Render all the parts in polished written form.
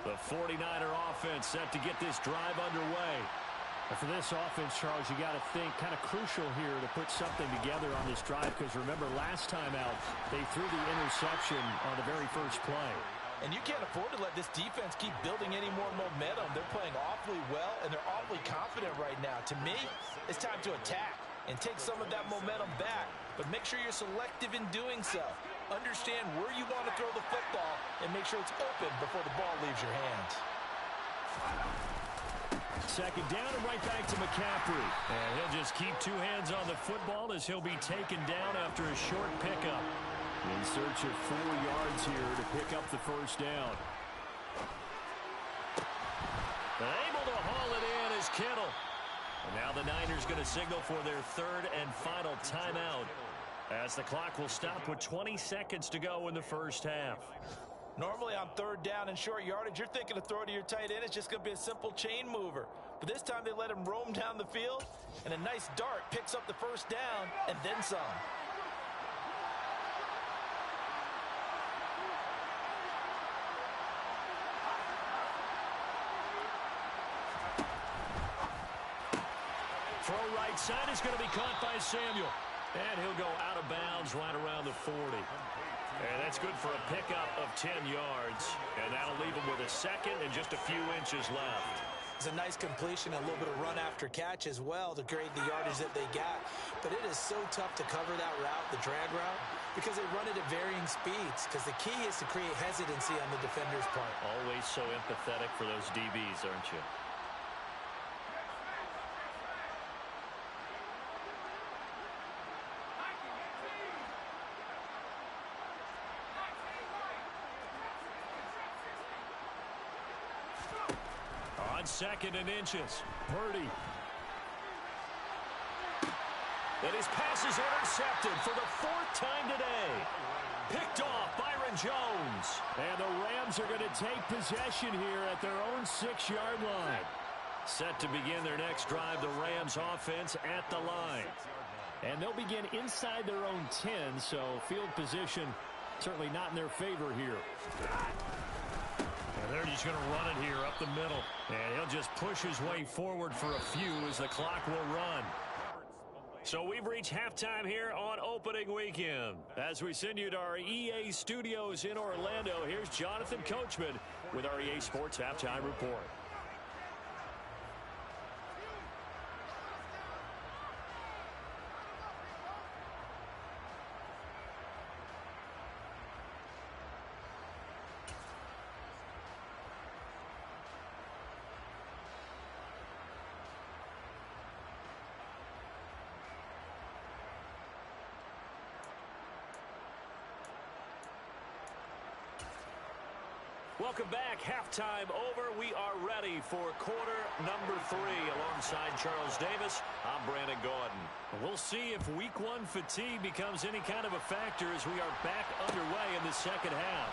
The 49er offense set to get this drive underway. And for this offense, Charles, you got to think kind of crucial here to put something together on this drive, because remember last time out they threw the interception on the very first play. And you can't afford to let this defense keep building any more momentum. They're playing awfully well, and they're awfully confident right now. To me, it's time to attack and take some of that momentum back. But make sure you're selective in doing so. Understand where you want to throw the football and make sure it's open before the ball leaves your hands. Second down and right back to McCaffrey. And he'll just keep two hands on the football as he'll be taken down after a short pickup. In search of 4 yards here to pick up the first down. Able to haul it in is Kittle. And now the Niners going to signal for their third and final timeout, as the clock will stop with 20 seconds to go in the first half. Normally on third down and short yardage, you're thinking to throw to your tight end. It's just going to be a simple chain mover. But this time they let him roam down the field, and a nice dart picks up the first down and then some. Throw right side is going to be caught by Samuel. And he'll go out of bounds right around the 40. And that's good for a pickup of 10 yards. And that'll leave him with a second and just a few inches left. It's a nice completion, a little bit of run after catch as well to grade the yardage that they got. But it is so tough to cover that route, the drag route, because they run it at varying speeds. Because the key is to create hesitancy on the defender's part. Always so empathetic for those DBs, aren't you? On second and inches, Purdy. And his pass is intercepted for the 4th time today. Picked off Byron Jones. And the Rams are going to take possession here at their own 6-yard line. Set to begin their next drive, the Rams offense at the line. And they'll begin inside their own 10, so field position certainly not in their favor here. And they're just going to run it here up the middle. And he'll just push his way forward for a few as the clock will run. So we've reached halftime here on opening weekend. As we send you to our EA studios in Orlando, here's Jonathan Coachman with our EA Sports Halftime Report. Welcome back. Halftime over. We are ready for quarter number 3. Alongside Charles Davis, I'm Brandon Gaudin. We'll see if week 1 fatigue becomes any kind of a factor as we are back underway in the second half.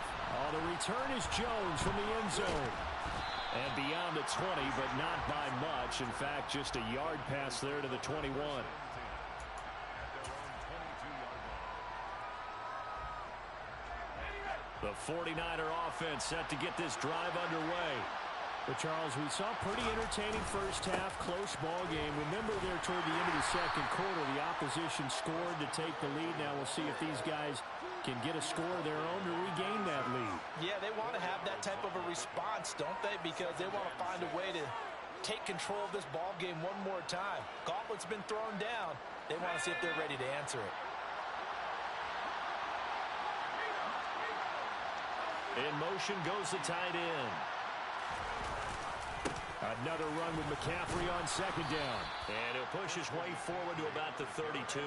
The return is Jones from the end zone. And beyond the 20, but not by much. In fact, just a yard pass there to the 21. The 49er offense set to get this drive underway. But, Charles, we saw a pretty entertaining first half, close ball game. Remember there toward the end of the second quarter, the opposition scored to take the lead. Now we'll see if these guys can get a score of their own to regain that lead. Yeah, they want to have that type of a response, don't they? Because they want to find a way to take control of this ball game one more time. Gauntlet's been thrown down. They want to see if they're ready to answer it. In motion goes the tight end. Another run with McCaffrey on second down. And he'll push his way forward to about the 32.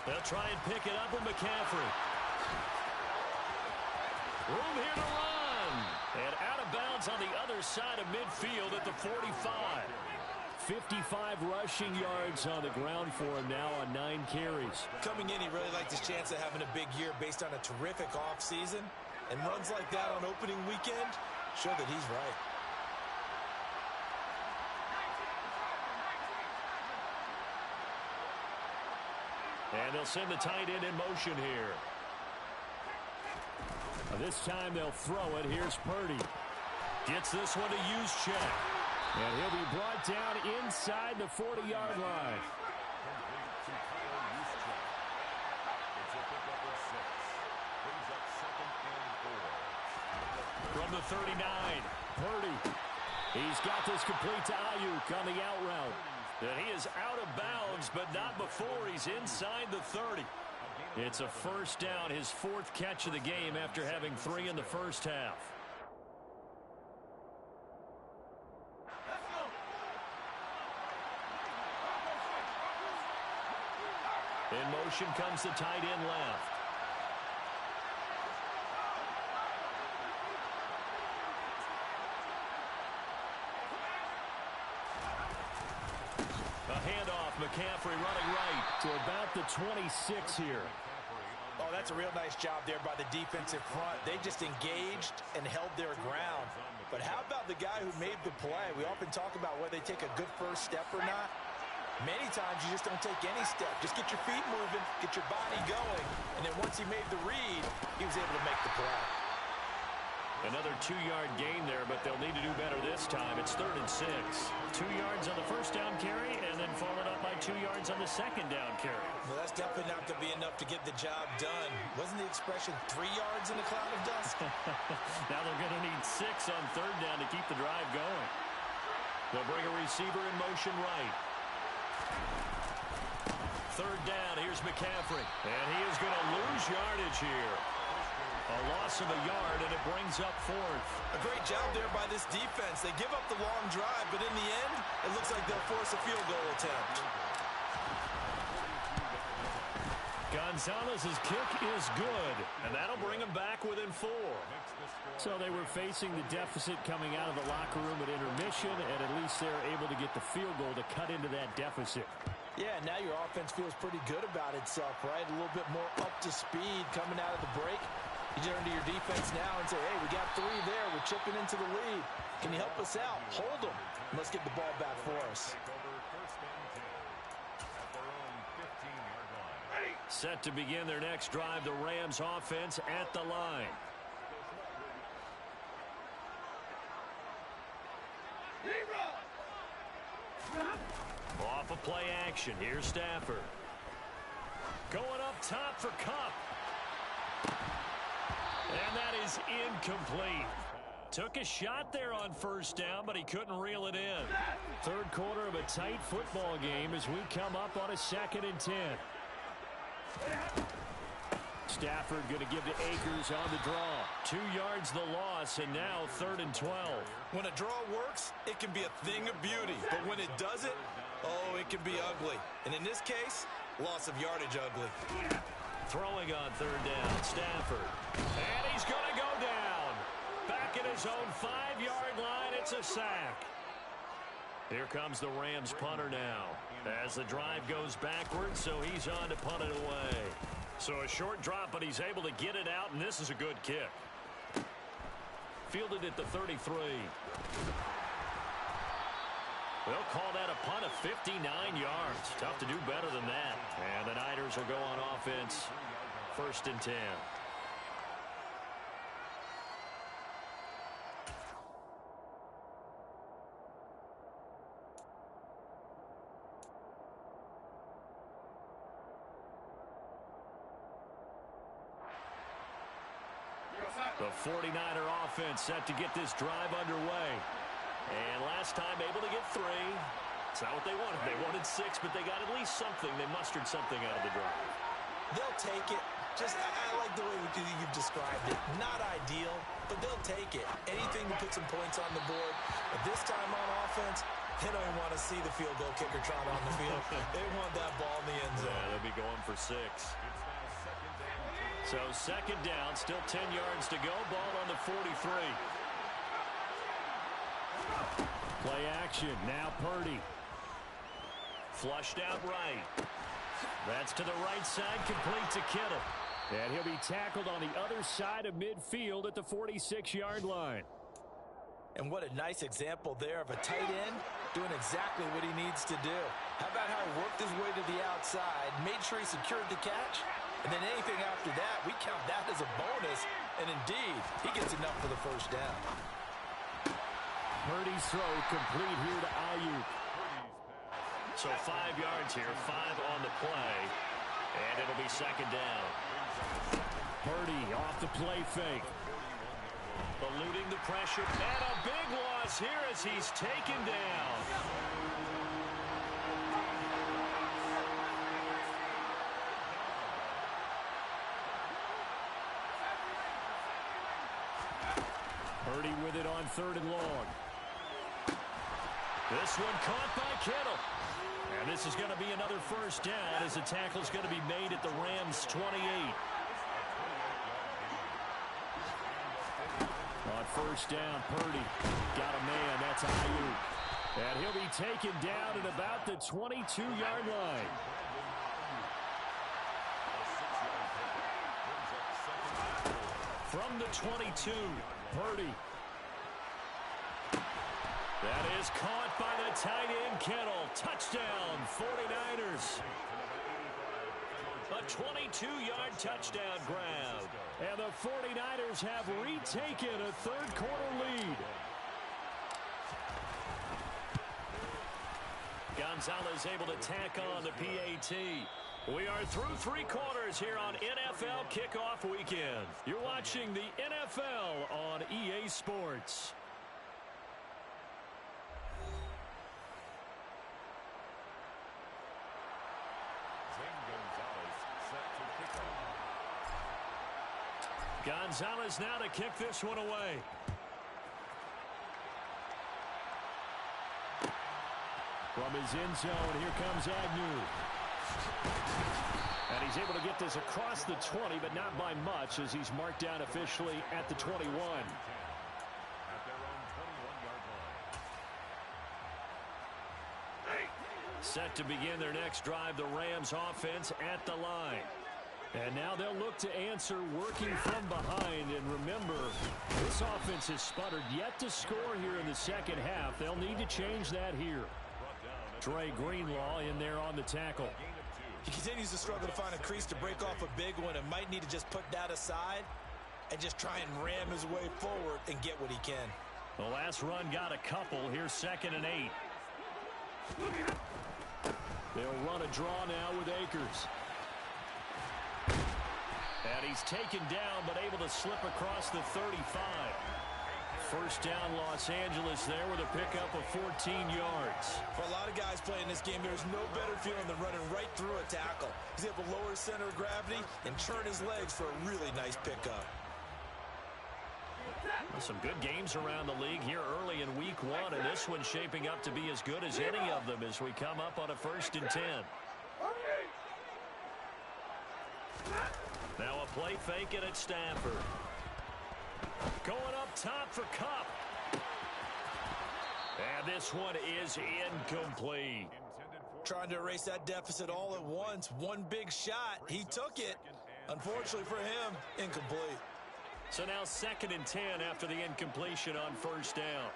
They'll try and pick it up with McCaffrey. Room here to run. And out of bounds on the other side of midfield at the 45. 55 rushing yards on the ground for him now on 9 carries. Coming in, he really liked his chance of having a big year based on a terrific offseason. And runs like that on opening weekend show that he's right. And they'll send the tight end in motion here. This time they'll throw it. Here's Purdy. Gets this one to Juszczyk. And he'll be brought down inside the 40-yard line. From the 39, Purdy. He's got this complete to Ayuk on the out route. And he is out of bounds, but not before he's inside the 30. It's a first down, his fourth catch of the game after having 3 in the first half. In motion comes the tight end left. A handoff, McCaffrey running right to about the 26 here. Oh, that's a real nice job there by the defensive front. They just engaged and held their ground. But how about the guy who made the play? We often talk about whether they take a good first step or not. Many times you just don't take any step. Just get your feet moving, get your body going, and then once he made the read, he was able to make the play. Another 2-yard gain there, but they'll need to do better this time. It's 3rd and 6. 2 yards on the first down carry, and then followed up by 2 yards on the second down carry. Well, that's definitely not going to be enough to get the job done. Wasn't the expression 3 yards in a cloud of dust? Now they're going to need 6 on 3rd down to keep the drive going. They'll bring a receiver in motion right. 3rd down, here's McCaffrey. And he is going to lose yardage here. A loss of a yard, and it brings up 4th. A great job there by this defense. They give up the long drive, but in the end, it looks like they'll force a field goal attempt. Gonzalez's kick is good, and that'll bring him back within 4. So they were facing the deficit coming out of the locker room at intermission, and at least they're able to get the field goal to cut into that deficit. Yeah, now your offense feels pretty good about itself, right? A little bit more up to speed coming out of the break. You turn to your defense now and say, hey, we got 3 there. We're chipping into the lead. Can you help us out? Hold them. Let's get the ball back for us. Set to begin their next drive, the Rams offense at the line. Off a play action. Here's Stafford. Going up top for Kupp. And that is incomplete. Took a shot there on first down, but he couldn't reel it in. 3rd quarter of a tight football game as we come up on a 2nd and 10. Stafford going to give to Akers on the draw. 2 yards the loss, and now 3rd and 12. When a draw works, it can be a thing of beauty. But when it doesn't, oh, it can be ugly. And in this case, loss of yardage ugly. Throwing on 3rd down, Stafford. And he's going to go down. Back at his own 5-yard line, it's a sack. Here comes the Rams punter now. As the drive goes backwards, so he's on to punt it away. So a short drop, but he's able to get it out, and this is a good kick. Fielded at the 33. They'll call that a punt of 59 yards. Tough to do better than that. And the Niners will go on offense. 1st and 10. The 49er offense set to get this drive underway. And last time able to get 3. It's not what they wanted. They wanted 6, but they got at least something. They mustered something out of the drive. They'll take it. I like the way you've described it. Not ideal, but they'll take it. Anything to put some points on the board. But this time on offense, they don't even want to see the field goal kicker trot on the field. They want that ball in the end zone. Yeah, they'll be going for 6. So 2nd down, still 10 yards to go. Ball on the 43. Play action. Now Purdy. Flushed out right. That's to the right side, complete to Kittle. And he'll be tackled on the other side of midfield at the 46-yard line. And what a nice example there of a tight end doing exactly what he needs to do. How about how he worked his way to the outside, made sure he secured the catch, and then anything after that, we count that as a bonus. And indeed, he gets enough for the first down. Purdy's throw complete here to Ayuk. So 5 yards here, 5 on the play, and it'll be second down. Purdy off the play fake. Eluding the pressure, and a big loss here as he's taken down. Purdy with it on 3rd and long. This one caught by Kittle. And this is going to be another first down as the tackle's going to be made at the Rams' 28. On first down, Purdy got a man. That's Ayuk. And he'll be taken down at about the 22-yard line. From the 22, Purdy. That is caught by the tight end, Kittle. Touchdown, 49ers. A 22-yard touchdown grab. And the 49ers have retaken a third-quarter lead. Gonzalez able to tack on the PAT. We are through 3 quarters here on NFL Kickoff Weekend. You're watching the NFL on EA Sports. Gonzalez now to kick this one away. From his end zone, here comes Agnew. And he's able to get this across the 20, but not by much as he's marked down officially at the 21. Set to begin their next drive, the Rams offense at the line. And now they'll look to answer working from behind. And remember, this offense has sputtered yet to score here in the second half. They'll need to change that here. Dre Greenlaw in there on the tackle. He continues to struggle to find a crease to break off a big one and might need to just put that aside and just try and ram his way forward and get what he can. The last run got a couple. Here's 2nd and 8. They'll run a draw now with Akers. And he's taken down but able to slip across the 35. First down Los Angeles there with a pickup of 14 yards. For a lot of guys playing this game, there's no better feeling than running right through a tackle. He's able to lower his center of gravity and churn his legs for a really nice pickup. Well, some good games around the league here early in week 1, and this one's shaping up to be as good as any of them as we come up on a 1st and 10. Now a play fake it at Stafford. Going up top for Kupp. And this one is incomplete. Trying to erase that deficit all at once. One big shot. He took it. Unfortunately for him, incomplete. So now 2nd and 10 after the incompletion on first down.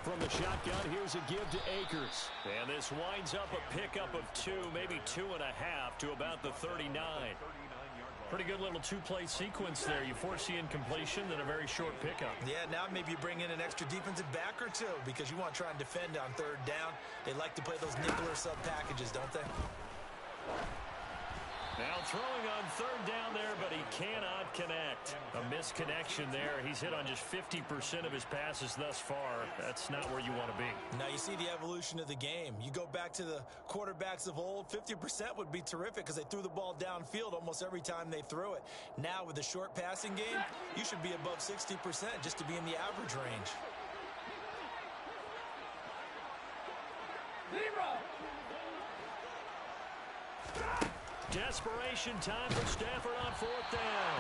From the shotgun, here's a give to Akers. And this winds up a pickup of 2, maybe 2.5 to about the 39. Pretty good little 2-play sequence there. You force the incompletion, then a very short pickup. Yeah, now maybe you bring in an extra defensive back or 2 because you want to try and defend on 3rd down. They like to play those nickel or sub packages, don't they? Now throwing on 3rd down there, but he cannot connect. A misconnection there. He's hit on just 50% of his passes thus far. That's not where you want to be. Now you see the evolution of the game. You go back to the quarterbacks of old, 50% would be terrific because they threw the ball downfield almost every time they threw it. Now with the short passing game, you should be above 60% just to be in the average range. Desperation time for Stafford on 4th down.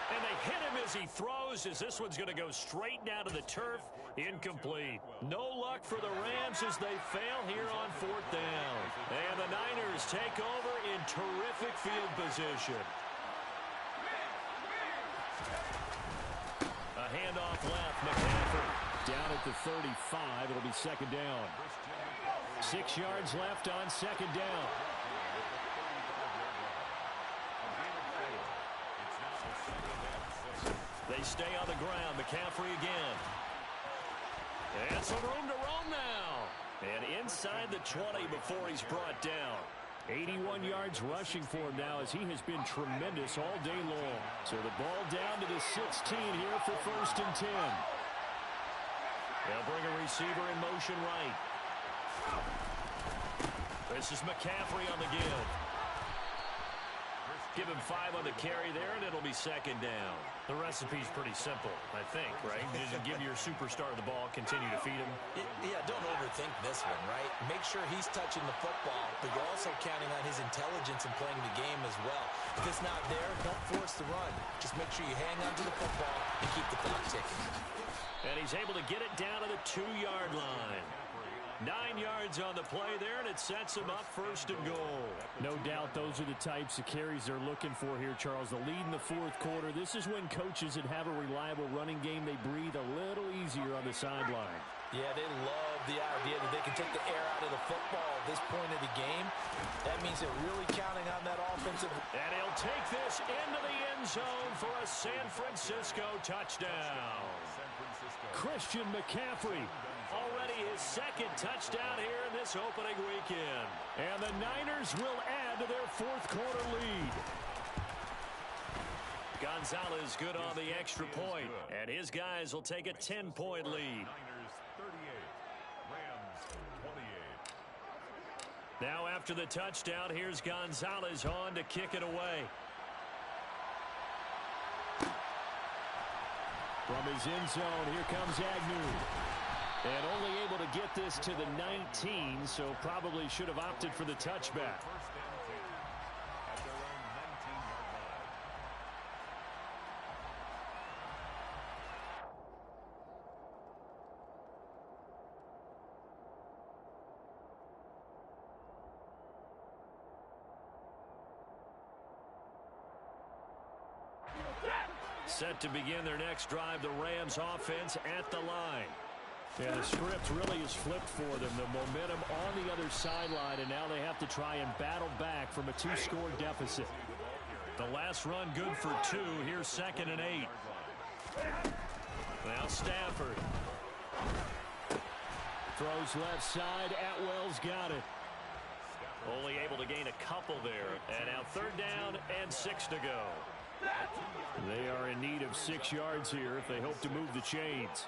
And they hit him as he throws, as this one's going to go straight down to the turf. Incomplete. No luck for the Rams as they fail here on 4th down. And the Niners take over in terrific field position. A handoff left. McCaffrey. Down at the 35. It'll be second down. 6 yards left on second down. They stay on the ground. McCaffrey again. And some room to roam now. And inside the 20 before he's brought down. 81 yards rushing for him now as he has been tremendous all day long. So the ball down to the 16 here for first and 10. They'll bring a receiver in motion right. This is McCaffrey on the give. Give him 5 on the carry there, and it'll be second down. The recipe's pretty simple, I think, right? You just give your superstar the ball, continue to feed him. Yeah, don't overthink this one, right? Make sure he's touching the football, but you're also counting on his intelligence in playing the game as well. If it's not there, don't force the run. Just make sure you hang on to the football and keep the clock ticking. And he's able to get it down to the 2-yard line. 9 yards on the play there, and it sets him up first and goal. No doubt those are the types of carries they're looking for here, Charles. The lead in the fourth quarter. This is when coaches that have a reliable running game, they breathe a little easier on the sideline. Yeah, they love the idea that they can take the air out of the football at this point of the game. That means they're really counting on that offensive. And he'll take this into the end zone for a San Francisco touchdown. Christian McCaffrey. Already his second touchdown here in this opening weekend. And the Niners will add to their fourth quarter lead. Gonzalez good on the extra point, and his guys will take a 10-point lead. Now after the touchdown, here's Gonzalez on to kick it away. From his end zone, here comes Agnew. And only able to get this to the 19, so probably should have opted for the touchback. Set to begin their next drive, the Rams offense at the line. Yeah, the script really is flipped for them. The momentum on the other sideline, and now they have to try and battle back from a 2-score deficit. The last run good for 2. Here's second and 8. Now Stafford. Throws left side. Atwell's got it. Only able to gain a couple there. And now third down and 6 to go. They are in need of 6 yards here if they hope to move the chains.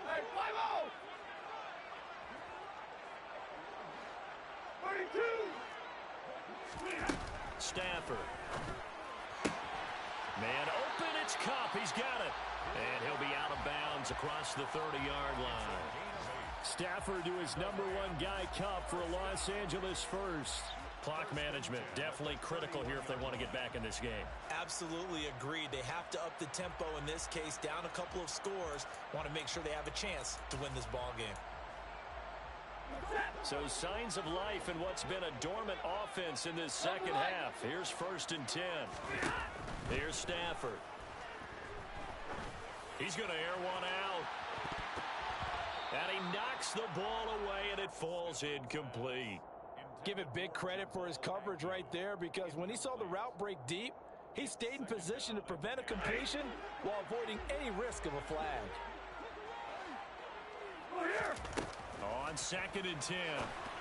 Stafford. Man open, it's Kupp. He's got it. And he'll be out of bounds across the 30-yard line. Stafford to his number 1 guy, Kupp, for a Los Angeles first. Clock management definitely critical here if they want to get back in this game. Absolutely agreed. They have to up the tempo in this case, down a couple of scores. Want to make sure they have a chance to win this ball game. So signs of life in what's been a dormant offense in this second half. Here's first and 10. Here's Stafford. He's going to air one out. And he knocks the ball away, and it falls incomplete. Give it big credit for his coverage right there, because when he saw the route break deep, he stayed in position to prevent a completion while avoiding any risk of a flag. On second and 10,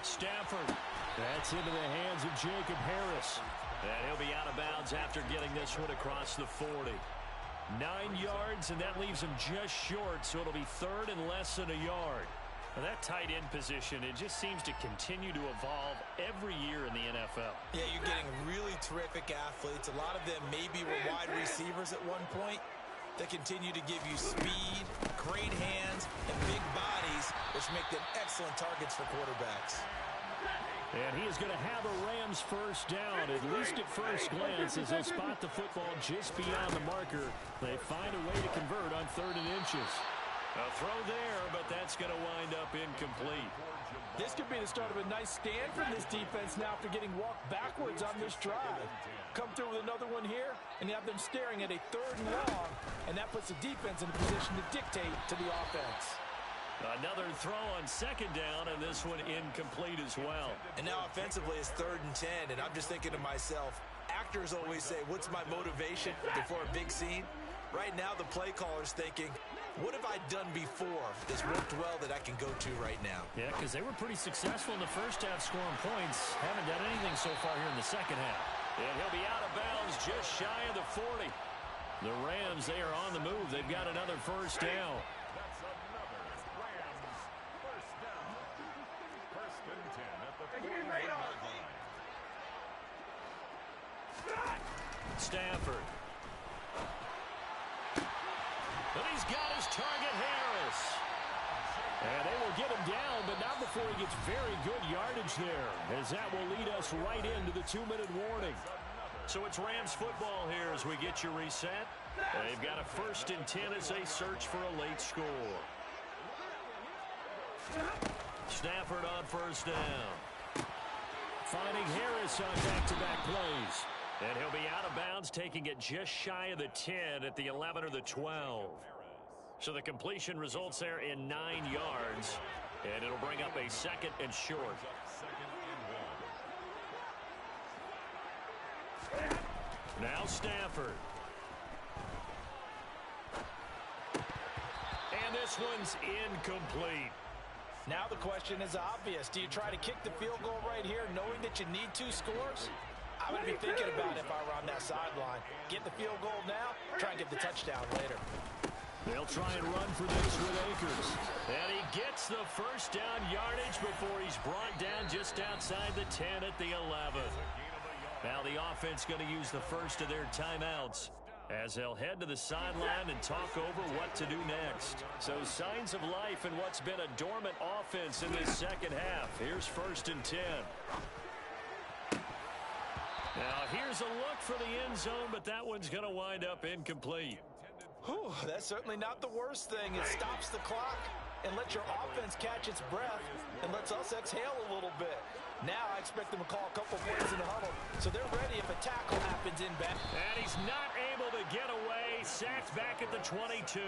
Stafford. That's into the hands of Jacob Harris. And he'll be out of bounds after getting this one across the 40. 9 yards, and that leaves him just short, so it'll be third and less than a yard. Now that tight end position, it just seems to continue to evolve every year in the NFL. Yeah, you're getting really terrific athletes. A lot of them maybe were wide receivers at one point. They continue to give you speed, great hands, and big bodies, which make them excellent targets for quarterbacks. And he is going to have a Rams first down, at least at first glance, as they spot the football just beyond the marker. They find a way to convert on 3rd and inches. A throw there, but that's going to wind up incomplete. This could be the start of a nice stand from this defense now after getting walked backwards on this drive. Come through with another one here, and you have them staring at a 3rd and long, and that puts the defense in a position to dictate to the offense. Another throw on 2nd down, and this one incomplete as well. And now offensively it's 3rd and 10, and I'm just thinking to myself, actors always say, what's my motivation before a big scene? Right now the play caller's thinking, what have I done before that's worked well that I can go to right now? Yeah, because they were pretty successful in the first half scoring points. Haven't done anything so far here in the second half. And he'll be out of bounds just shy of the 40. The Rams, they are on the move. They've got another 1st down. That's another Rams 1st down. 1st and 10 at the 40-yard line. Stafford. But he's got his target, Harris. And they will get him down, but not before he gets very good yardage there, as that will lead us right into the 2-minute warning. So it's Rams football here as we get you reset. They've got a 1st and 10 as they search for a late score. Stafford on 1st down. Finding Harris on back-to-back plays. And he'll be out of bounds, taking it just shy of the 10 at the 11 or the 12. So the completion results there in 9 yards. And it'll bring up a 2nd and short. Now Stafford. And this one's incomplete. Now the question is obvious. Do you try to kick the field goal right here knowing that you need 2 scores? I would be thinking about it if I were on that sideline. Get the field goal now, try and get the touchdown later. They'll try and run for this with Akers. And he gets the 1st down yardage before he's brought down just outside the 10 at the 11. Now the offense going to use the first of their timeouts as they'll head to the sideline and talk over what to do next. So signs of life in what's been a dormant offense in this second half. Here's 1st and 10. Now here's a look for the end zone, but that one's going to wind up incomplete. Whew, that's certainly not the worst thing. It stops the clock and lets your offense catch its breath and lets us exhale a little bit. Now I expect them to call a couple plays in the huddle, so they're ready if a tackle happens in back. And he's not able to get away. Sacked back at the 22.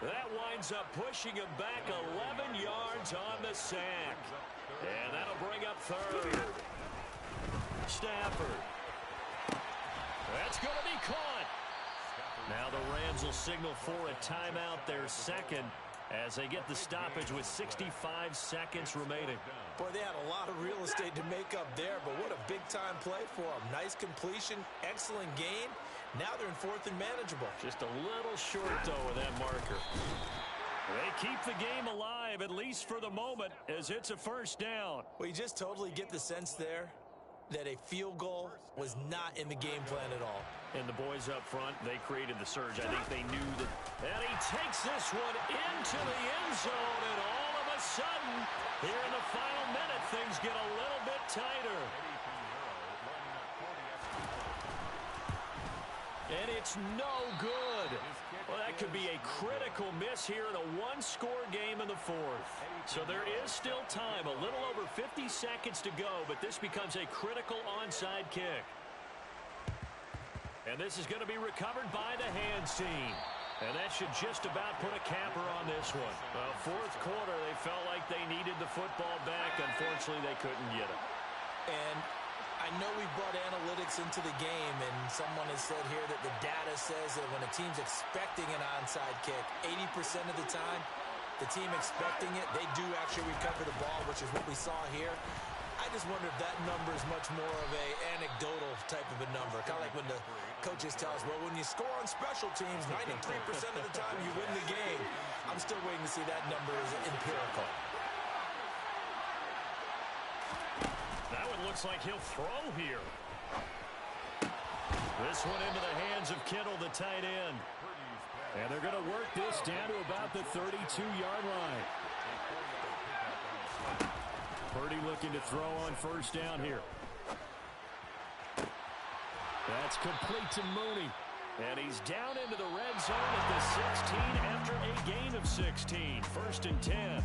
That winds up pushing him back 11 yards on the sack. And that'll bring up 3rd. Stafford. That's going to be caught. Now the Rams will signal for a timeout, their 2nd, as they get the stoppage with 65 seconds remaining. Boy, they had a lot of real estate to make up there, but what a big-time play for them. Nice completion, excellent gain. Now they're in 4th and manageable. Just a little short, though, with that marker. They keep the game alive, at least for the moment, as it's a 1st down. Well, you just totally get the sense there that a field goal was not in the game plan at all. And the boys up front, they created the surge. I think they knew that. And he takes this one into the end zone, and all of a sudden, here in the final minute, things get a little bit tighter. And it's no good. Well, that could be a critical miss here in a 1-score game in the 4th. So there is still time, a little over 50 seconds to go, but this becomes a critical onside kick. And this is going to be recovered by the hands team. And that should just about put a capper on this one. Well, 4th quarter, they felt like they needed the football back. Unfortunately, they couldn't get it. And I know we brought analytics into the game, and someone has said here that the data says that when a team's expecting an onside kick, 80% of the time, the team expecting it, they do actually recover the ball, which is what we saw here. I just wonder if that number is much more of a anecdotal type of a number. Kind of like when the coaches tell us, well, when you score on special teams, 93% of the time you win the game. I'm still waiting to see that number is empirical. That one looks like he'll throw here. This one into the hands of Kittle, the tight end. And they're going to work this down to about the 32-yard line. Purdy looking to throw on 1st down here. That's complete to Mooney. And he's down into the red zone at the 16 after a gain of 16. 1st and 10.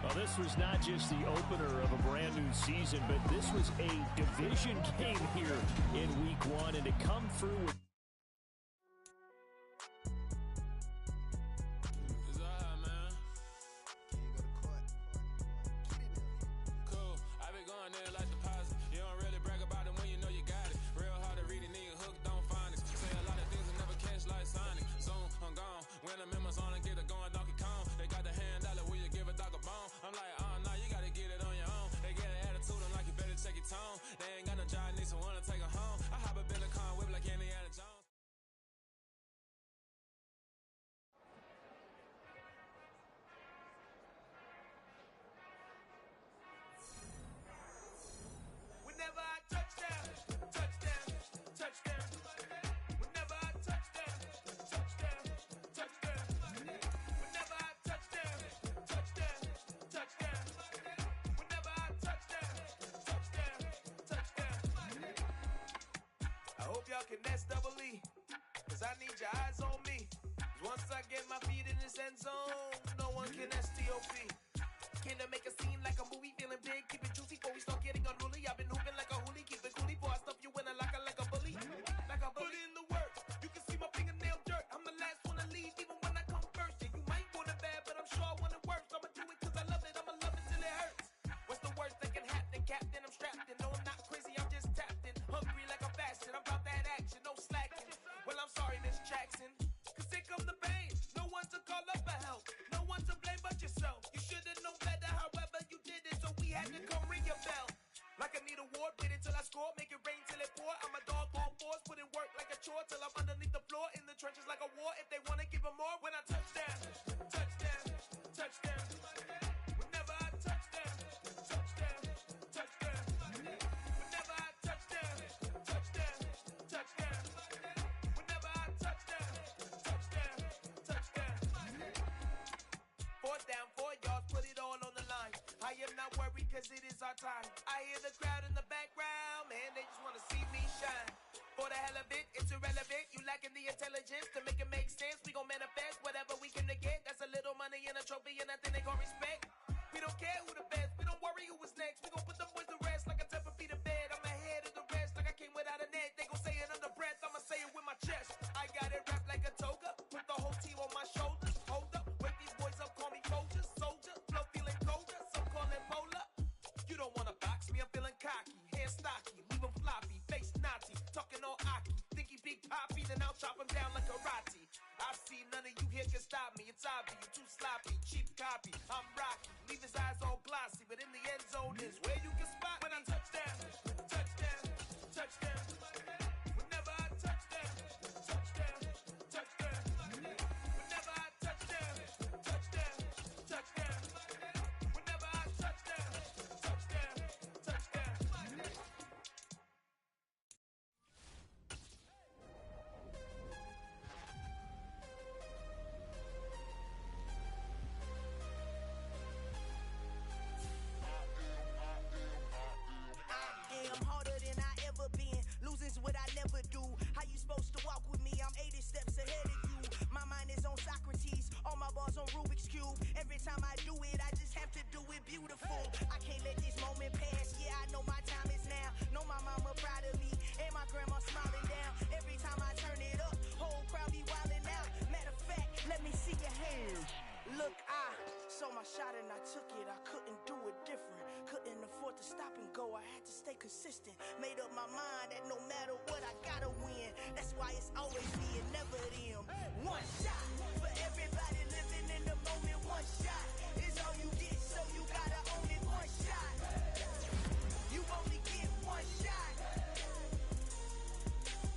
Well, this was not just the opener of a brand new season, but this was a division game here in week 1, and to come through with Can S-double-E, cause I need your eyes on me. Once I get my feet in this end zone, no one can STOP. Can I make a scene like a movie, feeling big, keep it juicy before we start getting unruly. I've been hooping like a hoolie, keep it coolie before I stuff you in a locker like a bully. Like a bully. Put in the work, you can see my fingernail dirt. I'm the last one to leave, even when I come first. Yeah, you might want it bad, but I'm sure I want it worse. I'ma do it cause I love it, I'ma love it till it hurts. What's the worst that can happen, Captain? I'm strapped in, no I'm not crazy, I'm just tapped in. Hungry like I'm fasting, I'm about that action, no slacking. Well, I'm sorry, Miss Jackson, cause here come the pain. No one to call up for help, no one to blame but yourself. You should've known better, however you did it, so we had to come ring your bell. Like I need a award, wait until I score, make it rain till it pour. I'm a dog on fours, put in work like a chore till I'm underneath the floor, in the trenches like a war. If they wanna give them more, when I touch down, touchdown, touchdown. Whenever I touch down, touchdown, touchdown. Whenever I touch down, touchdown, touchdown. Whenever I touch down, touchdown, touchdown. 4th down, 4 yards, put it all on the line. I am not worried cause it is our time. I hear the crowd in the background, man, they just wanna see me shine. For the hell of it, it's irrelevant. You lacking the intelligence to make it make sense. We gon' manifest whatever we came to get. That's a little money and a trophy and nothing they gon' respect. We don't care who the best, we don't worry who was next. We gon' put them boys to rest like a 10 feet of bed. I'm ahead of the rest like I came without a net. They gon' say it under breath, I'ma say it with my chest. I got it wrapped like a toga, put the whole team on my shoulders. Hold up, wake these boys up, call me Folger, soldier. Flow feeling colder, some call it polar. You don't wanna box me, I'm feeling cocky. Hair stocky, leave him floppy, face naughty. Talking all aki, think he big poppy, then I'll chop him down like karate. I see none of you here can stop me. It's obvious, you too sloppy, cheap copy. I'm rocky, leave his eyes all glossy, but in the end zone is where you can spot when I touch down, touchdown, touchdown. Whenever I touch down, touchdown, touchdown. Whenever I touch down, touchdown, touchdown. Whenever I touch down, touchdown, touchdown. I'm harder than I ever been. Losing's what I never do. How you supposed to walk with me? I'm 80 steps ahead of you. My mind is on Socrates. All my bars on Rubik's Cube. Every time I do it, I just have to do it beautiful. I can't let this moment pass. Yeah, I know my time is now. Know my mama proud of me. And my grandma smiling down. Every time I turn it up, whole crowd be wildin' out. Matter of fact, let me see your hands. Look, I saw my shot and I took it. I couldn't do it different. Couldn't afford to stop and go. I had to stay consistent. Made up my mind that no matter what, I gotta win. That's why it's always me and never them. One shot for everybody living in the moment. One shot is all you get, so you gotta own it. One shot. You only get one shot.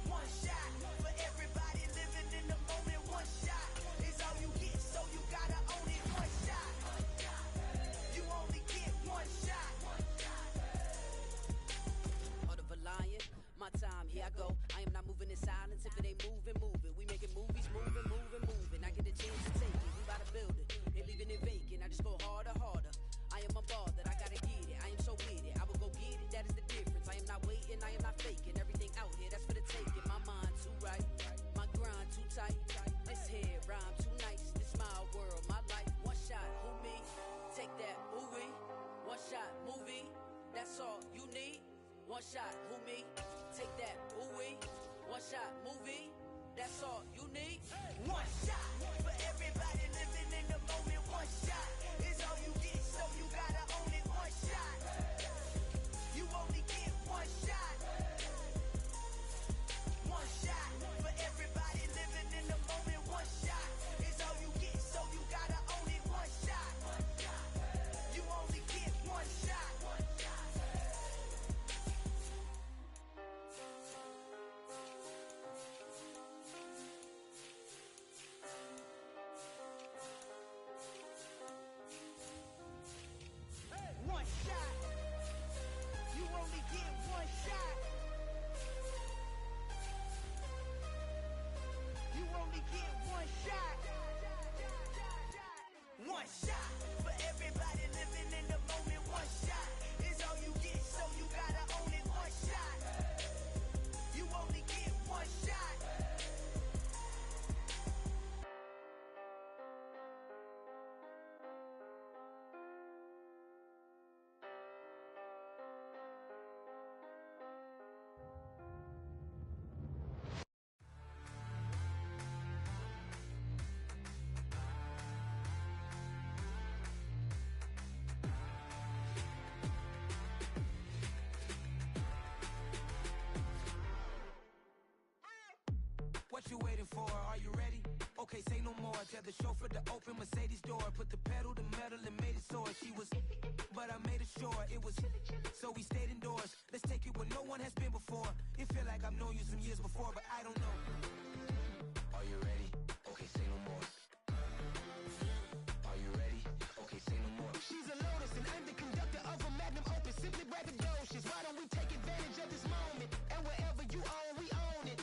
One shot for everybody living in the moment. One shot is all you get, so you gotta own it. One shot. You only get one shot. Heart of a lion, my time, here I go. I am not moving in silence. If it ain't moving, moving. We making movies, moving, moving, moving. I get a chance to take it. We bout to build it. Ain't leaving it vacant. I just go harder, harder. I am a ball that I gotta get it. I am so with it. I will go get it. That is the difference. I am not waiting. I am not faking. Everything out here, that's for the taking. My mind too right. My grind too tight. This head rhyme too nice. This my world, my life. One shot, who me? Take that, ooh One shot, who me? Take that, ooh-wee. One shot, movie. That's all you need. One shot for everybody living in the moment. One shot is all you get, so you gotta own it. One shot. You only get one shot. One shot for everybody living in the moment. One shot is all you get, so you gotta own it. One shot. You only get one shot. One shot. You only get one shot. You only get one shot. One shot for everybody living in the moment. One shot is all you get, so you gotta own it. One shot. You only get one shot. What you waiting for? Are you ready? Okay, say no more. Tell the chauffeur to open Mercedes door. Put the pedal to metal and made it soar. She was, but I made it sure it was. So we stayed indoors. Let's take it where no one has been before. It feel like I've known you some years before, but I don't know. Are you ready? Okay, say no more. Are you ready? Okay, say no more. She's a Lotus and I'm the conductor of a Magnum Opus. Simply braggadocious. Why don't we take advantage of this moment? And wherever you own, we own it.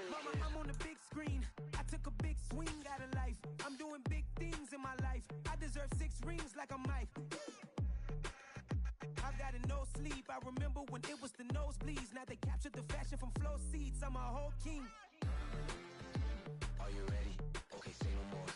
Mama, I'm on the big screen. I took a big swing out of life. I'm doing big things in my life. I deserve 6 rings like I'm Mike. I've got a no sleep. I remember when it was the nosebleeds. Now they captured the fashion from flow seats. I'm a whole king. Are you ready? Okay, say no more.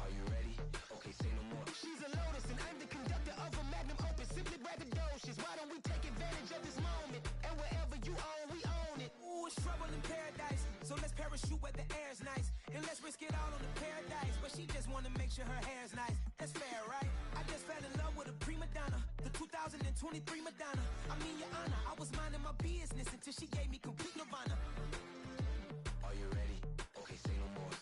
Are you ready? Okay, say no more. She's a Lotus and I'm the conductor of a Magnum Opus. Simply braggadocious. Why don't we take advantage of this moment? And wherever you own, we own it. Ooh, it's trouble in paradise. So let's parachute where the air's nice. And let's risk it all on the paradise. But she just wanna make sure her hair's nice. That's fair, right? I just fell in love with a prima donna. The 2023 Madonna. I mean, your honor, I was minding my business until she gave me complete nirvana. Are you ready? Okay, say no more.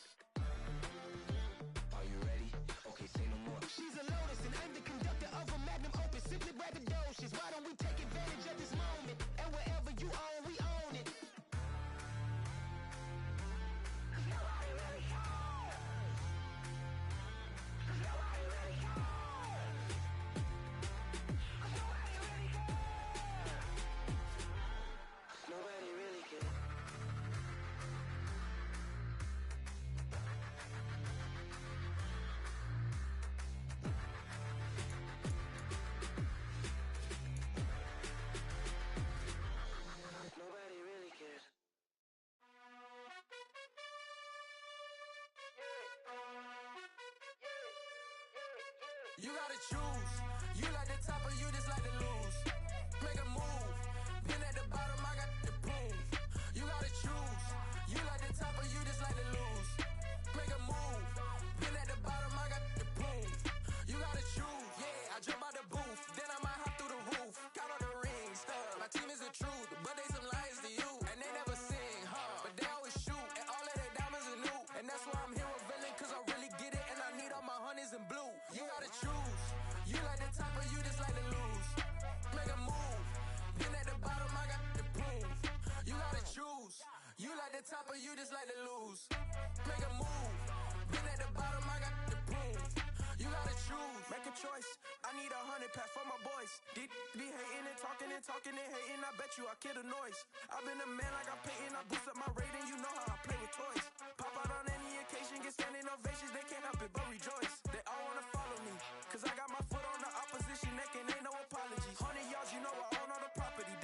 Are you ready? Okay, say no more. She's a Lotus and I'm the conductor of a Magnum Opus. Simply braggadocious. Why don't we take advantage of this moment? And wherever you own, we own it. Nobody really cares. Nobody really cares. Nobody really cares. Nobody really cares. Nobody really cares. You gotta choose. You like the top or you just like to lose. Make a move. Been at the bottom, I got the proof. You gotta choose. You like the top or you just like to lose. Make a move. Been at the bottom, I got the proof. You gotta choose. Yeah, I jump out the booth. Then I might hop through the roof. Count on the rings, stuff. My team is the truth, but they some liars to you. And they never sing, huh? But they always shoot. And all of their diamonds are new. And that's why I'm here with Villain, cause I really get it. And I need all my honeys in blue. You gotta choose. You like the top or you just like to lose. Make a move. Been at the bottom, I got the proof. You gotta choose. You like the top or you just like to lose. Make a move. Been at the bottom, I got the proof. You gotta choose. Make a choice. I need 100 pack for my boys. Be hating and talking and hating. I bet you I kill the noise. I've been a man like I'm Peyton. I boost up my rating. You know how I play with toys. Pop out on any occasion, get standing ovations. They can't help it but rejoice. They all wanna follow me, cause I got my foot on the opposition neck and ain't no apologies. 100 yards, you know I own all the property.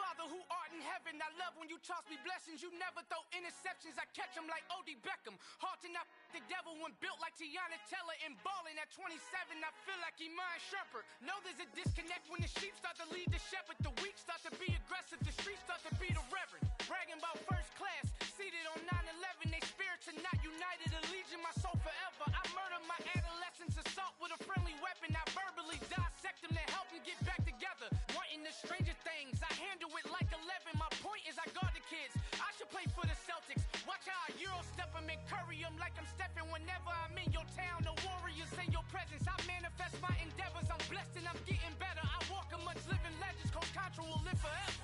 Father who art in heaven, I love when you toss me blessings. You never throw interceptions, I catch them like O.D. Beckham. Hard to not the devil when built like Tiana Teller and balling at 27. I feel like Iman Shumpert. Know there's a disconnect when the sheep start to lead the shepherd. The weak start to be aggressive, the streets start to be the reverend. Bragging about first class, seated on 9/11. They spirits are not united, a legion, my soul forever. I murder my adolescence, assault with a friendly weapon. I verbally dissect them to help them get back together. Wanting the stranger things, I handle it like 11. My point is I guard the kids. I should play for the Celtics. Watch how I Euro step them and curry them like I'm stepping. Whenever I'm in your town, the Warriors in your presence. I manifest my endeavors. I'm blessed and I'm getting better. I walk amongst living legends. Coach Contra will live forever.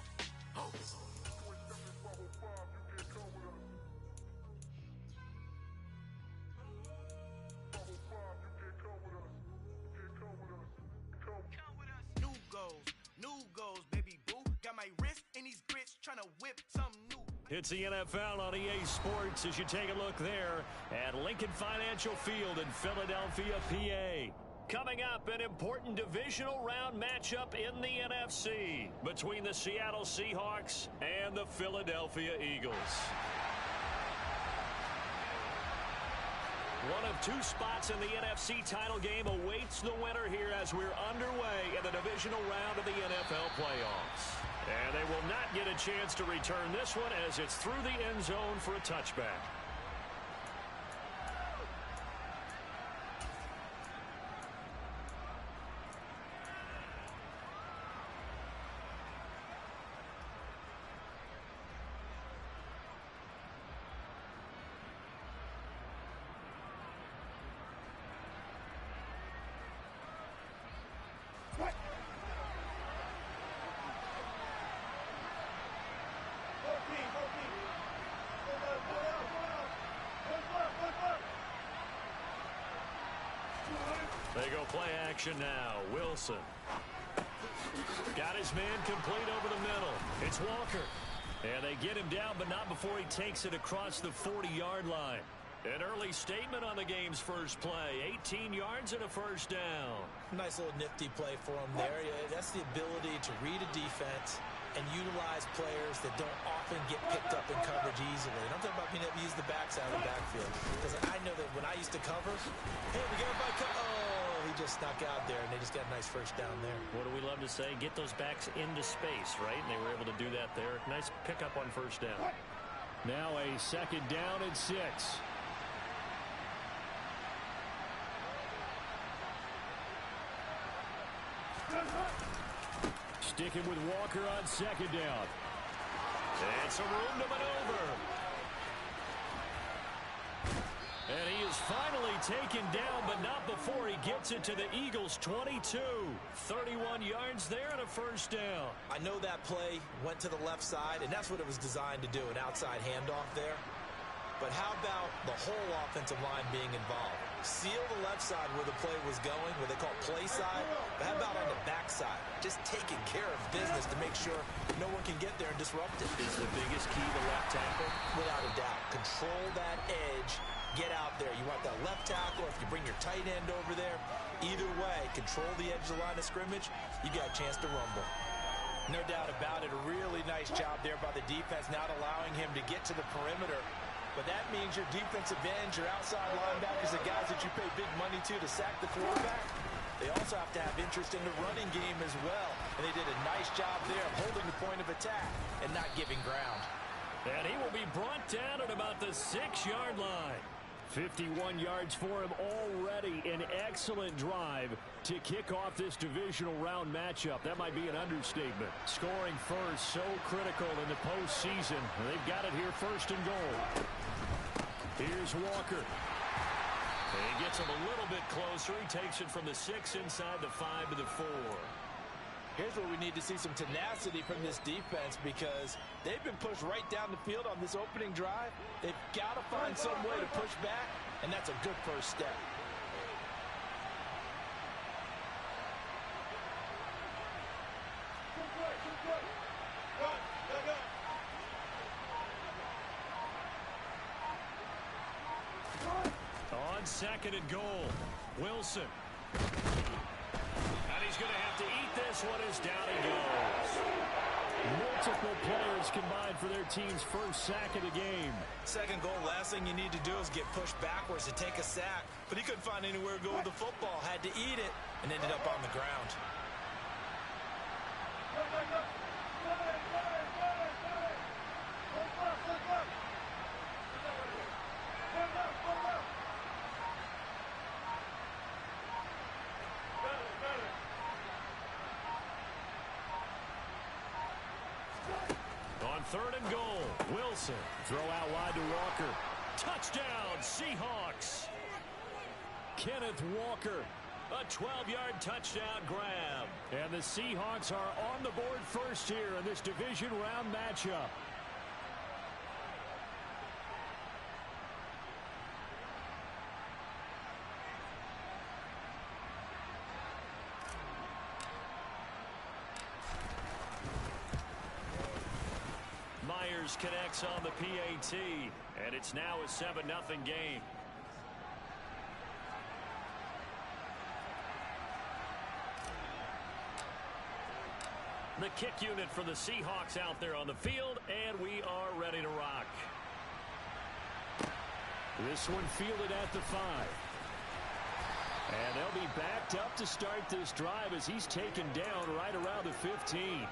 Oh. New goals, baby boo. Got my wrist in these grits, trying to whip some new. It's the NFL on EA Sports as you take a look there at Lincoln Financial Field in Philadelphia, PA. Coming up, an important divisional round matchup in the NFC between the Seattle Seahawks and the Philadelphia Eagles. One of two spots in the NFC title game awaits the winner here as we're underway in the divisional round of the NFL playoffs. And they will not get a chance to return this one as it's through the end zone for a touchback. They go play action now. Wilson. Got his man complete over the middle. It's Walker. And they get him down, but not before he takes it across the 40-yard line. An early statement on the game's first play. 18 yards and a first down. Nice little nifty play for him there. That's the ability to read a defense and utilize players that don't often get picked up in coverage easily. And I'm talking about being able to use the backside of the backfield. Because I know that when I used to cover, hey, we got everybody oh, he just snuck out there, and they just got a nice first down there. What do we love to say? Get those backs into space, right? And they were able to do that there. Nice pickup on first down. Now a second down and 6. Sticking with Walker on second down. And some room to maneuver. And he is finally taken down, but not before he gets it to the Eagles' 22. 31 yards there and a first down. I know that play went to the left side, and that's what it was designed to do, an outside handoff there. But how about the whole offensive line being involved? Seal the left side where the play was going, where they call play side. But how about on the back side? Just taking care of business to make sure no one can get there and disrupt it. Is the biggest key the left tackle? Without a doubt. Control that edge. Get out there. You want that left tackle, if you bring your tight end over there. Either way, control the edge of the line of scrimmage. You got a chance to rumble. No doubt about it. A really nice job there by the defense, not allowing him to get to the perimeter. But that means your defensive ends, your outside linebackers, the guys that you pay big money to sack the quarterback, they also have to have interest in the running game as well. And they did a nice job there of holding the point of attack and not giving ground. And he will be brought down at about the 6-yard line. 51 yards for him already. An excellent drive to kick off this divisional round matchup. That might be an understatement. Scoring first, so critical in the postseason. They've got it here first and goal. Here's Walker. And he gets him a little bit closer. He takes it from the 6 inside the 5 to the 4. Here's where we need to see some tenacity from this defense because they've been pushed right down the field on this opening drive. They've got to find some way to push back, and that's a good first step. On second and goal, Wilson. And he's going to have to eat this one as down he goes. multiple players combined for their team's first sack of the game. Second goal, last thing you need to do is get pushed backwards to take a sack. But he couldn't find anywhere to go with the football. Had to eat it and ended up on the ground. On third and goal, Wilson. Throw out wide to Walker. Touchdown, Seahawks. Kenneth Walker, a 12-yard touchdown grab. And the Seahawks are on the board first here in this division round matchup. Myers connects on the PAT, and it's now a 7-0 game. The kick unit for the Seahawks out there on the field, and we are ready to rock. This one fielded at the 5. And they'll be backed up to start this drive as he's taken down right around the 15.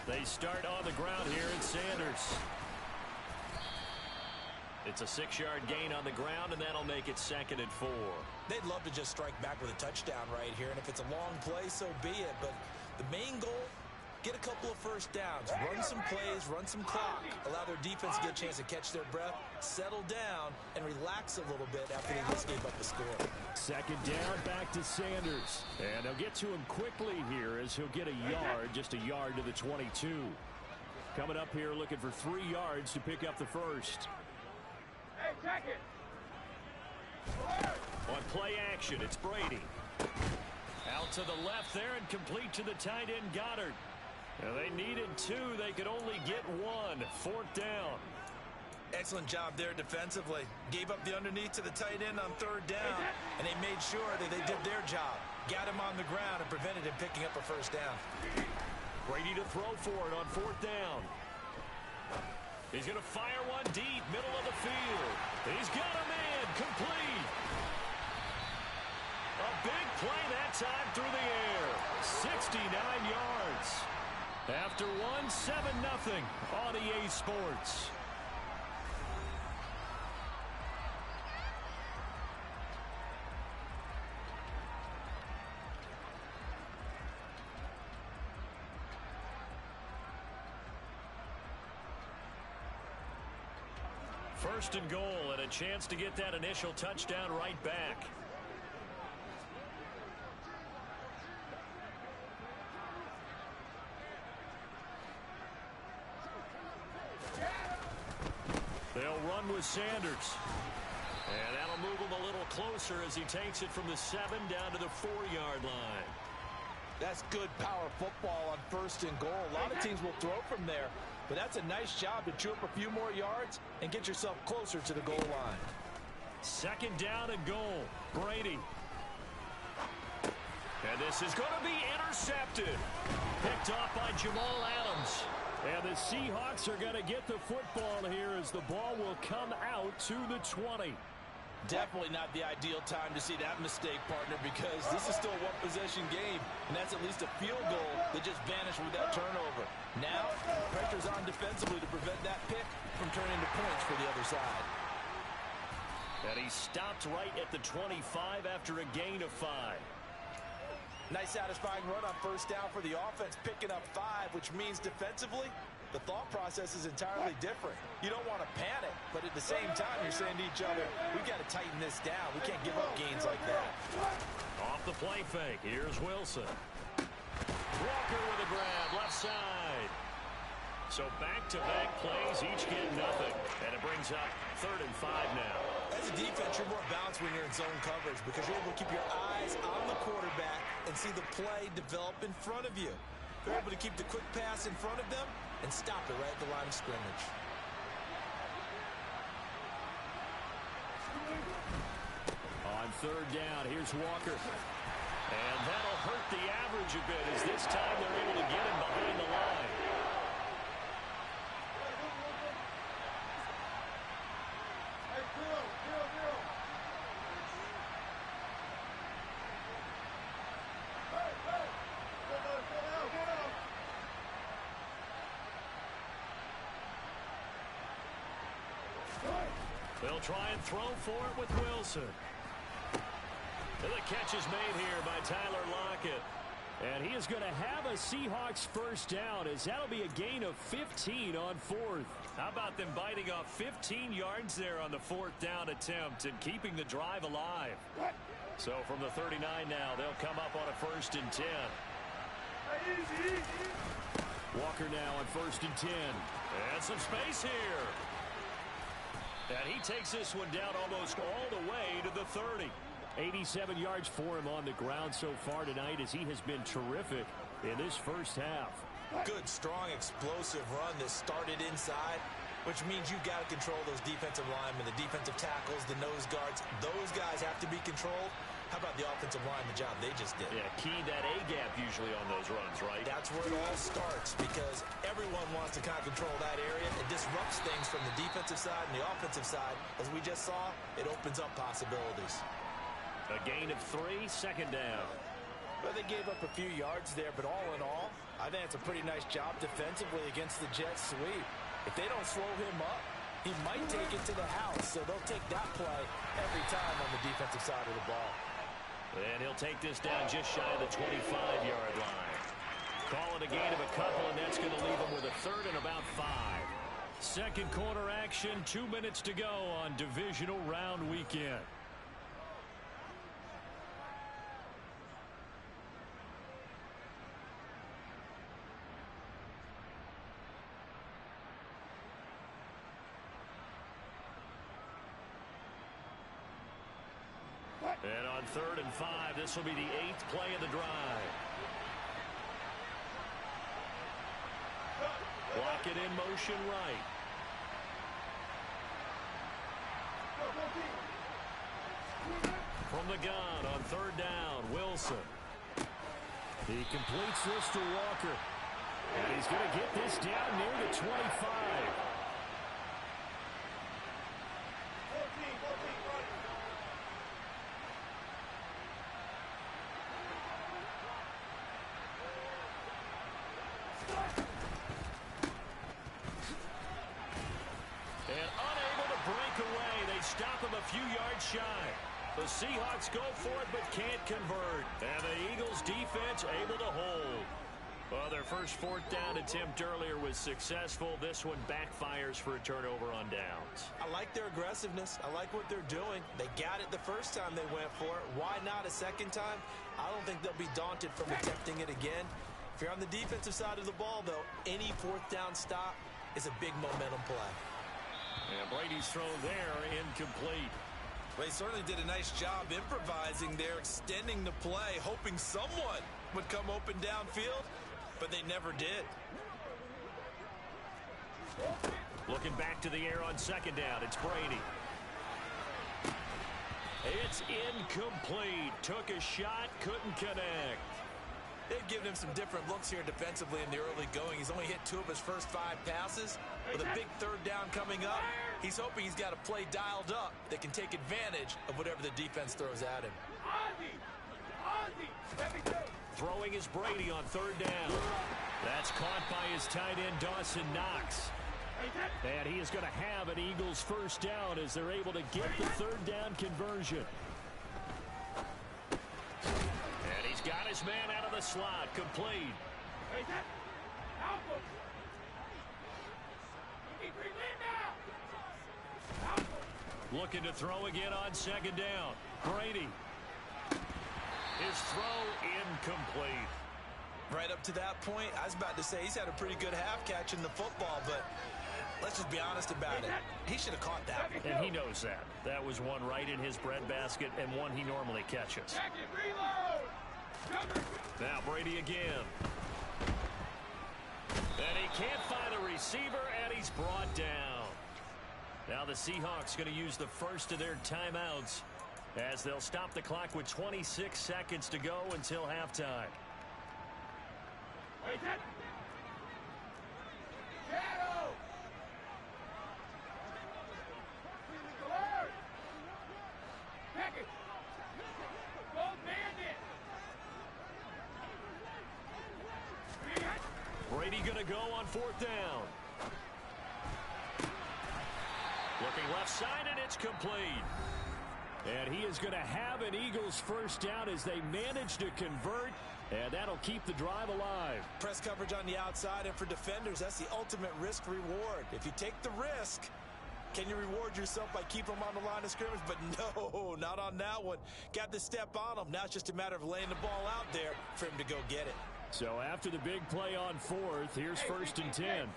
They start on the ground here in Sanders. It's a 6-yard gain on the ground, and that'll make it 2nd and 4. They'd love to just strike back with a touchdown right here, and if it's a long play, so be it. But the main goal, get a couple of first downs, run some plays, run some clock, allow their defense to get a chance to catch their breath, settle down, and relax a little bit after they just gave up the score. 2nd down, back to Sanders. And they'll get to him quickly here as he'll get a yard, just a yard to the 22. Coming up here looking for 3 yards to pick up the first. Hey, check it. On play action, it's Brady. Out to the left there and complete to the tight end Goddard. Now they needed 2. They could only get 1. 4th down. Excellent job there defensively. Gave up the underneath to the tight end on 3rd down, and they made sure that they did their job. Got him on the ground and prevented him picking up a first down. Brady to throw for it on 4th down. He's going to fire one deep, middle of the field. He's got a man, complete. A big play that time through the air. 69 yards. After one, 7-0 on EA Sports. First and goal, and a chance to get that initial touchdown right back. They'll run with Sanders. And that'll move him a little closer as he takes it from the 7 down to the 4-yard line. That's good power football on 1st and goal. A lot of teams will throw from there, but that's a nice job to chew up a few more yards and get yourself closer to the goal line. 2nd down and goal. Brady. And this is going to be intercepted. Picked off by Jamal Adams. And the Seahawks are going to get the football here as the ball will come out to the 20. Definitely not the ideal time to see that mistake, partner, because this is still a one-possession game, and that's at least a field goal that just vanished with that turnover. Now, pressure's on defensively to prevent that pick from turning into points for the other side. And he stopped right at the 25 after a gain of 5. Nice satisfying run on 1st down for the offense, picking up 5, which means defensively, the thought process is entirely different. You don't want to panic, but at the same time, you're saying to each other, we've got to tighten this down. We can't give up gains like that. Off the play fake, here's Wilson. Walker with a grab, left side. So back-to-back plays, each get nothing. And it brings up 3rd and 5 now. As a defense, you're more balanced when you're in zone coverage because you're able to keep your eyes on the quarterback and see the play develop in front of you. You're able to keep the quick pass in front of them and stop it right at the line of scrimmage. On 3rd down, here's Walker. And that'll hurt the average a bit as this time they're able to get him behind the line. They'll try and throw for it with Wilson. And the catch is made here by Tyler Lockett. And he is going to have a Seahawks first down as that'll be a gain of 15 on 4th. How about them biting off 15 yards there on the 4th down attempt and keeping the drive alive? So from the 39 now, they'll come up on a 1st and 10. Walker now on 1st and 10. And some space here. And he takes this one down almost all the way to the 30. 87 yards for him on the ground so far tonight as he has been terrific in this first half. Good, strong, explosive run that started inside, which means you've got to control those defensive linemen, the defensive tackles, the nose guards. Those guys have to be controlled. How about the offensive line, the job they just did? Yeah, key that A-gap usually on those runs, right? That's where it all starts because everyone wants to kind of control that area. It disrupts things from the defensive side and the offensive side. As we just saw, it opens up possibilities. A gain of 3, 2nd down. Well, they gave up a few yards there, but all in all, I think it's a pretty nice job defensively against the Jets sweep. If they don't slow him up, he might take it to the house, so they'll take that play every time on the defensive side of the ball. And he'll take this down just shy of the 25-yard line. Call it a gain of a couple, and that's going to leave him with a 3rd and about 5. Second quarter action, 2 minutes to go on divisional round weekend. And on 3rd and 5, this will be the 8th play of the drive. Block it in motion right. From the gun on 3rd down, Wilson. He completes this to Walker. And he's going to get this down near the 25. Stop him a few yards shy. The Seahawks go for it but can't convert. And the Eagles defense able to hold. Well, their first 4th down attempt earlier was successful. This one backfires for a turnover on downs. I like their aggressiveness. I like what they're doing. They got it the first time they went for it. Why not a second time? I don't think they'll be daunted from attempting it again. If you're on the defensive side of the ball, though, any 4th down stop is a big momentum play. And Brady's throw there incomplete. Well, he certainly did a nice job improvising there, extending the play, hoping someone would come open downfield, but they never did. Looking back to the air on 2nd down, it's Brady. It's incomplete. Took a shot, couldn't connect. They've given him some different looks here defensively in the early going. He's only hit 2 of his first 5 passes. With a big 3rd down coming up, he's hoping he's got a play dialed up that can take advantage of whatever the defense throws at him. Throwing is Brady on 3rd down. That's caught by his tight end, Dawson Knox. And he is going to have an Eagles first down as they're able to get the 3rd down conversion. And he's got his man out of the slot, complete. Looking to throw again on 2nd down. Brady. His throw incomplete. Right up to that point, I was about to say he's had a pretty good half catching the football, but let's just be honest about it. He should have caught that one. And he knows that. That was one right in his breadbasket and one he normally catches. Now Brady again. And he can't find a receiver, and he's brought down. Now the Seahawks going to use the first of their timeouts as they'll stop the clock with 26 seconds to go until halftime. Brady going to go on fourth down. Looking left side, and it's complete. And he is going to have an Eagles first down as they manage to convert, and that'll keep the drive alive. Press coverage on the outside, and for defenders, that's the ultimate risk-reward. If you take the risk, can you reward yourself by keeping them on the line of scrimmage? But no, not on that one. Got to step on them. Now it's just a matter of laying the ball out there for him to go get it. So after the big play on fourth, here's 1st and 10.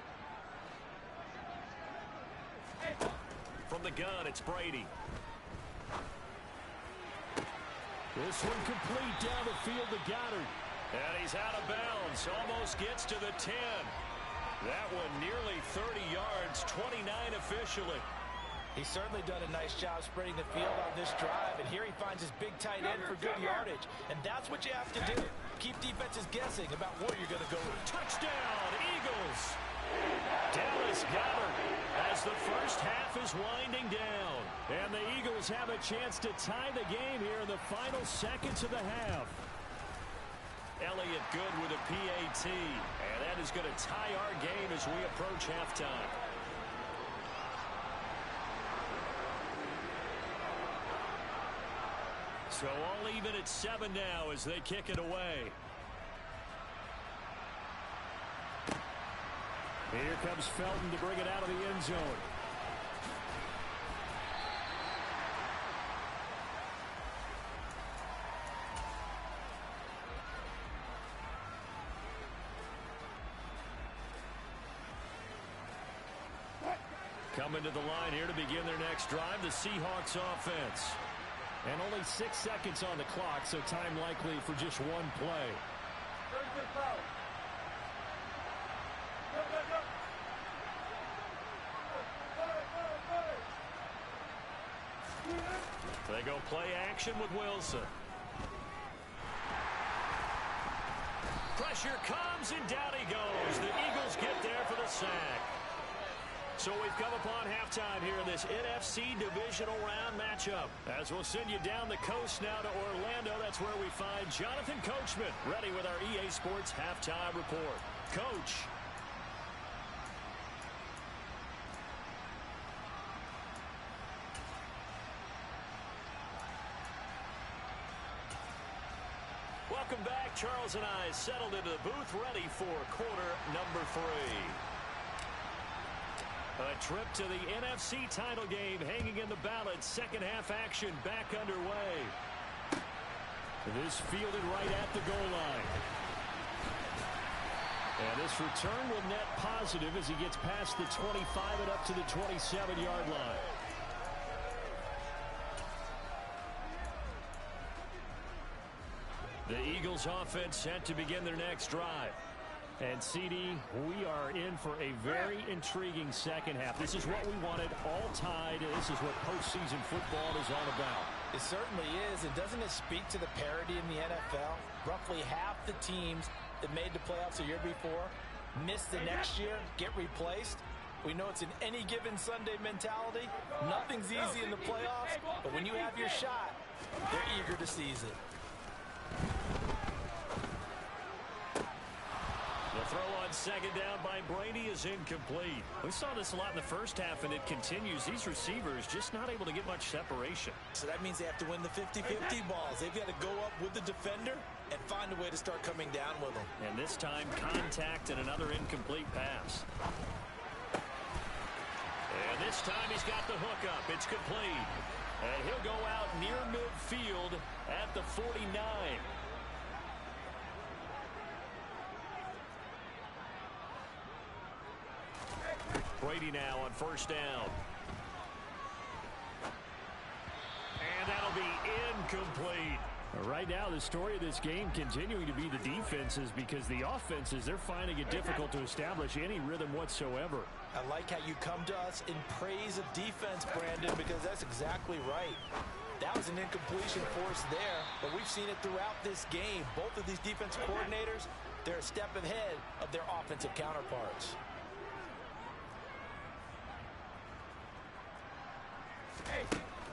From the gun, it's Brady. This one complete down the field to Goddard. And he's out of bounds. Almost gets to the 10. That one nearly 30 yards, 29 officially. He's certainly done a nice job spreading the field on this drive. And here he finds his big tight end for good yardage. And that's what you have to do. Keep defenses guessing about where you're going to go. Touchdown, Eagles. Dallas Goedert as the first half is winding down. And the Eagles have a chance to tie the game here in the final seconds of the half. Elliott good with a PAT. And that is going to tie our game as we approach halftime. So all even at 7 now as they kick it away. Here comes Felton to bring it out of the end zone. Coming to the line here to begin their next drive, the Seahawks offense. And only 6 seconds on the clock, so time likely for just one play. They go play action with Wilson. Pressure comes, and down he goes. The Eagles get there for the sack. So we've come upon halftime here in this NFC Divisional Round matchup. As we'll send you down the coast now to Orlando, that's where we find Jonathan Coachman, ready with our EA Sports Halftime Report. Coach. Welcome back. Charles and I settled into the booth, ready for quarter number 3. A trip to the NFC title game hanging in the balance. Second half action back underway. This fielded right at the goal line. And this return will net positive as he gets past the 25 and up to the 27-yard line. The Eagles offense set to begin their next drive. And CD, we are in for a very intriguing second half. This is what we wanted, all tied. This is what postseason football is all about. It certainly is. And doesn't it speak to the parity in the NFL? Roughly half the teams that made the playoffs a year before miss the next year, get replaced. We know it's an any given Sunday mentality. Nothing's easy in the playoffs, but when you have your shot, they're eager to seize it. The throw on second down by Brady is incomplete. We saw this a lot in the first half, and it continues. These receivers just not able to get much separation. So that means they have to win the 50-50 balls. They've got to go up with the defender and find a way to start coming down with them. And this time, contact and another incomplete pass. And this time he's got the hook up. It's complete. And he'll go out near midfield at the 49. Brady now on first down. And that'll be incomplete. Right now, the story of this game continuing to be the defenses, because the offenses, they're finding it difficult to establish any rhythm whatsoever. I like how you come to us in praise of defense, Brandon, because that's exactly right. That was an incompletion force there, but we've seen it throughout this game. Both of these defense coordinators, they're a step ahead of their offensive counterparts.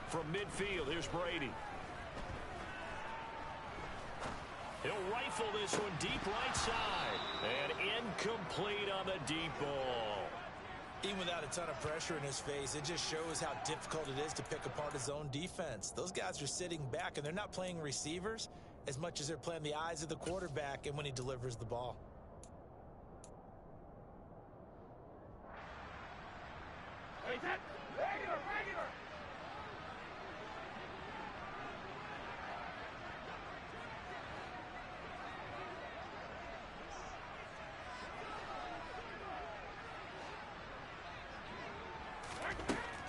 From midfield, here's Brady. He'll rifle this one deep right side. And incomplete on the deep ball. Even without a ton of pressure in his face, it just shows how difficult it is to pick apart his own defense. Those guys are sitting back, and they're not playing receivers as much as they're playing the eyes of the quarterback and when he delivers the ball.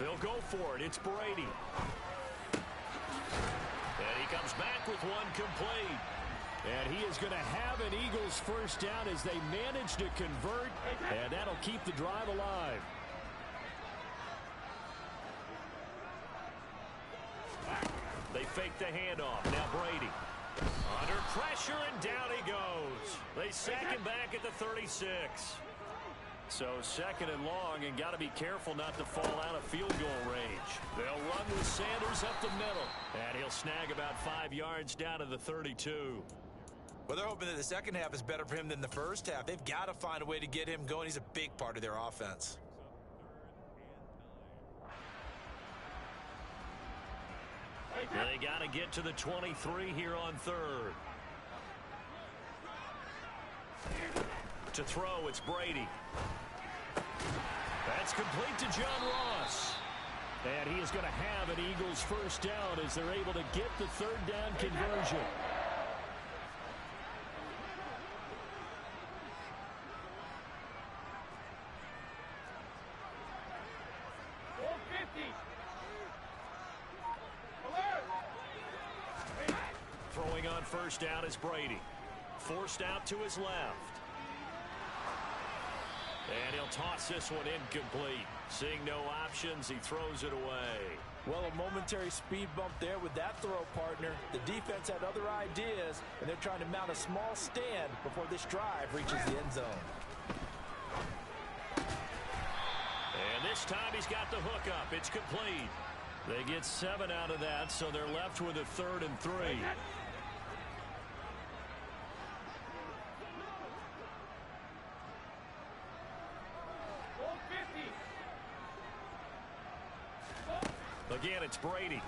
They'll go for it. It's Brady. And he comes back with one complete. And he is going to have an Eagles first down as they manage to convert, and that'll keep the drive alive. They fake the handoff. Now Brady. Under pressure, and down he goes. They sack him back at the 36. So second and long, and got to be careful not to fall out of field goal range. They'll run with Sanders up the middle, and he'll snag about 5 yards down to the 32. Well, they're hoping that the second half is better for him than the first half. They've got to find a way to get him going. He's a big part of their offense. They got to get to the 23 here on third. To throw, it's Brady. That's complete to John Ross. And he is going to have an Eagles first down as they're able to get the third down conversion. Throwing on first down is Brady. Forced out to his left. And he'll toss this one incomplete. Seeing no options, he throws it away. Well, a momentary speed bump there with that throw, partner. The defense had other ideas, and they're trying to mount a small stand before this drive reaches the end zone. And this time he's got the hook up. It's complete. They get 7 out of that, so they're left with a 3rd and 3. Again, it's Brady.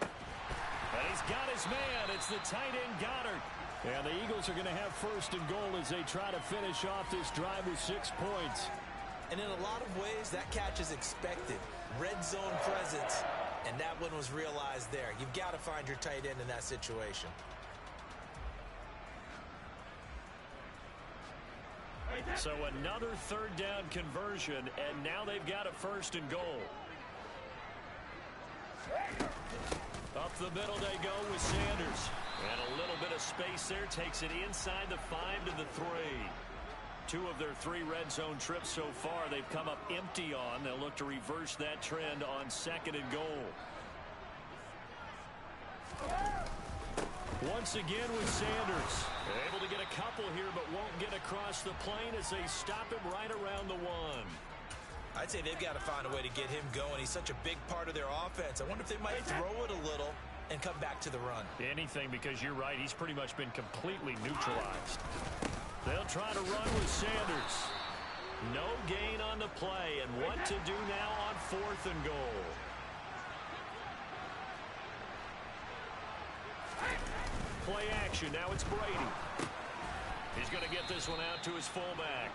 And he's got his man. It's the tight end, Goddard. And the Eagles are going to have first and goal as they try to finish off this drive with 6 points. And in a lot of ways, that catch is expected. Red zone presence, and that one was realized there. You've got to find your tight end in that situation. So another 3rd down conversion, and now they've got a 1st and goal. Up the middle they go with Sanders. And a little bit of space there takes it inside the 5 to the 3. 2 of their 3 red zone trips so far they've come up empty on. They'll look to reverse that trend on 2nd and goal. Once again with Sanders. Able to get a couple here, but won't get across the plane as they stop him right around the 1. I'd say they've got to find a way to get him going. He's such a big part of their offense. I wonder if they might throw it a little and come back to the run. Anything, because you're right. He's pretty much been completely neutralized. They'll try to run with Sanders. No gain on the play, and what to do now on 4th and goal. Play action. Now it's Brady. He's going to get this one out to his fullback.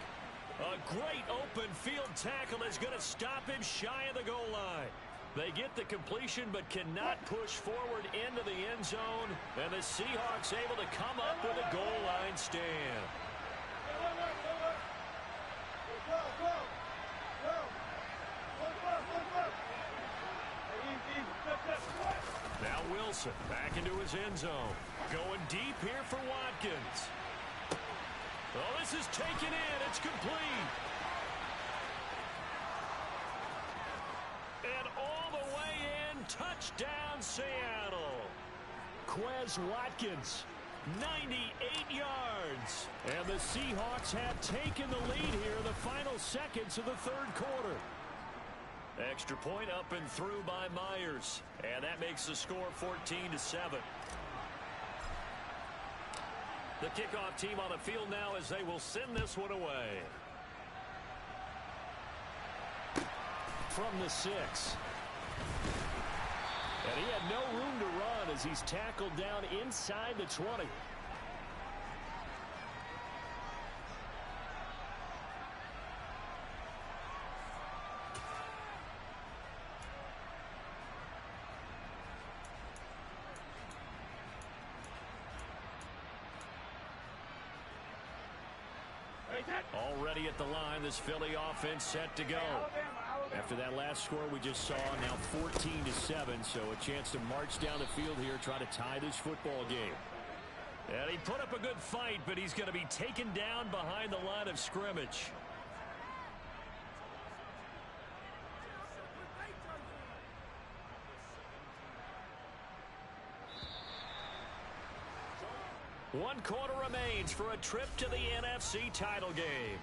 A great open field tackle is going to stop him shy of the goal line. They get the completion but cannot push forward into the end zone. And the Seahawks able to come up with a goal line stand. Now Wilson back into his end zone. Going deep here for Watkins. Oh, this is taken in. It's complete. And all the way in. Touchdown, Seattle. Quez Watkins, 98 yards. And the Seahawks have taken the lead here in the final seconds of the third quarter. Extra point up and through by Myers. And that makes the score 14-7. The kickoff team on the field now as they will send this one away. From the 6. And he had no room to run as he's tackled down inside the 20. Already at the line, this Philly offense set to go. After that last score we just saw, now 14-7, so a chance to march down the field here, try to tie this football game. And he put up a good fight, but he's going to be taken down behind the line of scrimmage. One quarter remains for a trip to the NFC title game.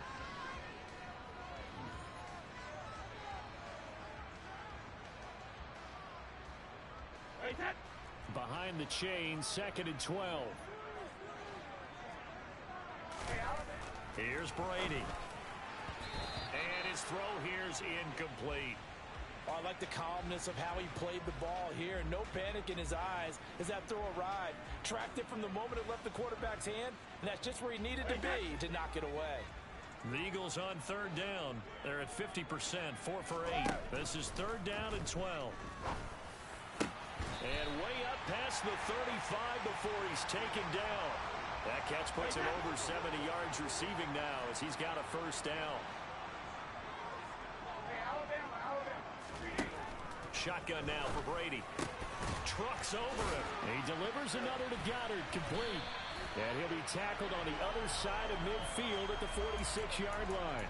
Behind the chain, 2nd and 12. Here's Brady. And his throw here's incomplete. Oh, I like the calmness of how he played the ball here. No panic in his eyes as that throw arrived. Tracked it from the moment it left the quarterback's hand, and that's just where he needed to be to knock it away. The Eagles on third down. They're at 50%, 4 for 8. This is 3rd down and 12. And way up past the 35 before he's taken down. That catch puts him over 70 yards receiving now as he's got a 1st down. Shotgun now for Brady. Trucks over him. He delivers another to Goddard, complete. And he'll be tackled on the other side of midfield at the 46-yard line.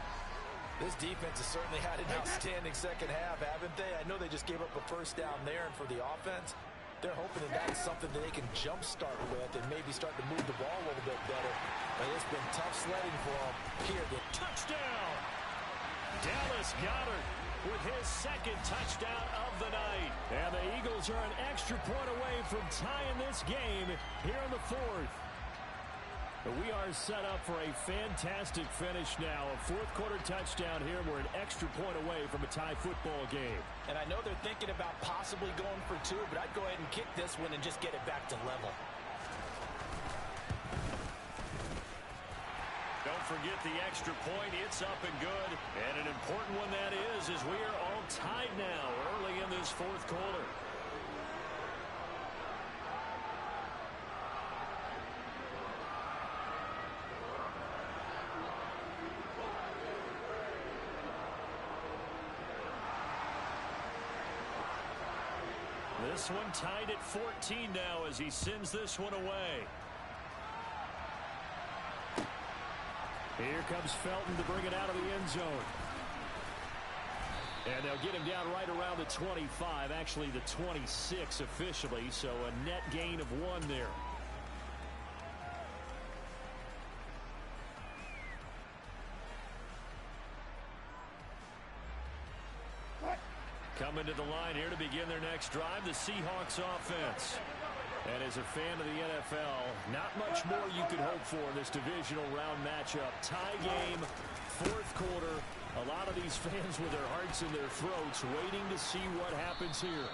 This defense has certainly had an outstanding second half, haven't they? I know they just gave up a 1st down there, and for the offense, they're hoping that that's something that they can jumpstart with and maybe start to move the ball a little bit better. But it's been tough sledding for them here. Touchdown! Dallas Goedert with his 2nd touchdown of the night. And the Eagles are an extra point away from tying this game here in the 4th. But we are set up for a fantastic finish now. A 4th quarter touchdown here. We're an extra point away from a tie football game. And I know they're thinking about possibly going for 2, but I'd go ahead and kick this one and just get it back to level. Don't forget the extra point. It's up and good. And an important one that is as we are all tied now early in this 4th quarter. This one tied at 14 now as he sends this one away. Here comes Felton to bring it out of the end zone. And they'll get him down right around the 25, actually the 26 officially, so a net gain of 1 there. Coming to the line here to begin their next drive, the Seahawks offense. And as a fan of the NFL, not much more you could hope for in this divisional round matchup. Tie game, 4th quarter. A lot of these fans with their hearts in their throats waiting to see what happens here.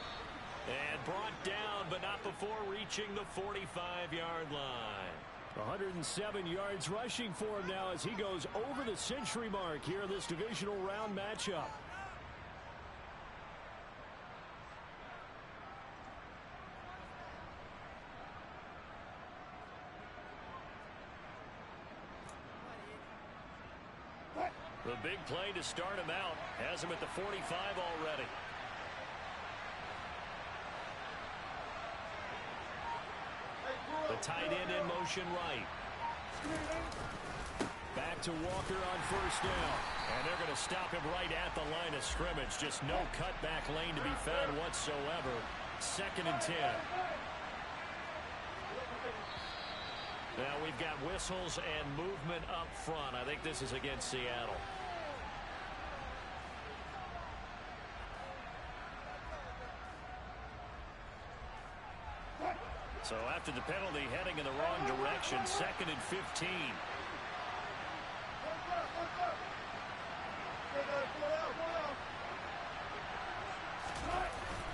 And brought down, but not before reaching the 45-yard line. 107 yards rushing for him now as he goes over the century mark here in this divisional round matchup. The big play to start him out has him at the 45 already. a tight end in motion right. Back to Walker on first down. And they're going to stop him right at the line of scrimmage. Just no cutback lane to be found whatsoever. 2nd and 10. Now we've got whistles and movement up front. I think this is against Seattle. So after the penalty, heading in the wrong direction, 2nd and 15.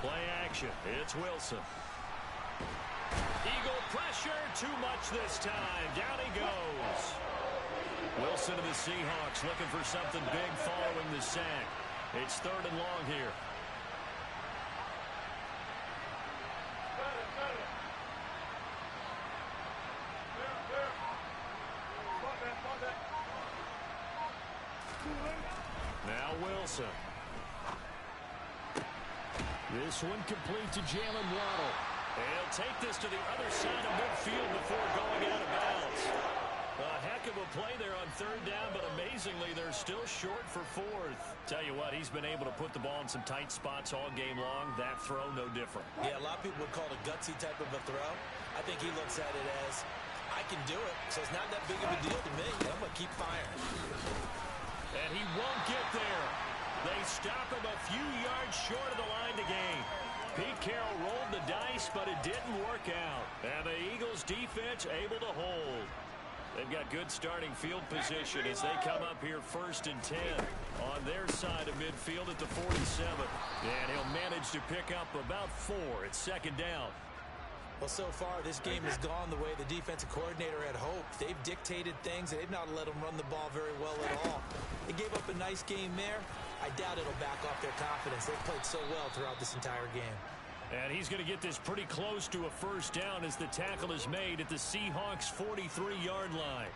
Play action. It's Wilson. Eagle pressure. Too much this time. Down he goes. Wilson of the Seahawks looking for something big following the sack. It's 3rd and long here. Now Wilson. This one complete to Jalen Waddle. He'll take this to the other side of midfield before going out of bounds. A heck of a play there on 3rd down, but amazingly, they're still short for 4th. Tell you what, he's been able to put the ball in some tight spots all game long. That throw, no different. Yeah, a lot of people would call it a gutsy type of a throw. I think he looks at it as, I can do it, so it's not that big of a deal to me. I'm going to keep firing. And he won't get there. They stop him a few yards short of the line to gain. Pete Carroll rolled the dice, but it didn't work out. And the Eagles defense able to hold. They've got good starting field position as they come up here 1st and 10 on their side of midfield at the 47. And he'll manage to pick up about 4 at 2nd down. Well, so far, this game has gone the way the defensive coordinator had hoped. They've dictated things, and they've not let them run the ball very well at all. They gave up a nice game there. I doubt it'll back off their confidence. They've played so well throughout this entire game. And he's going to get this pretty close to a 1st down as the tackle is made at the Seahawks' 43-yard line.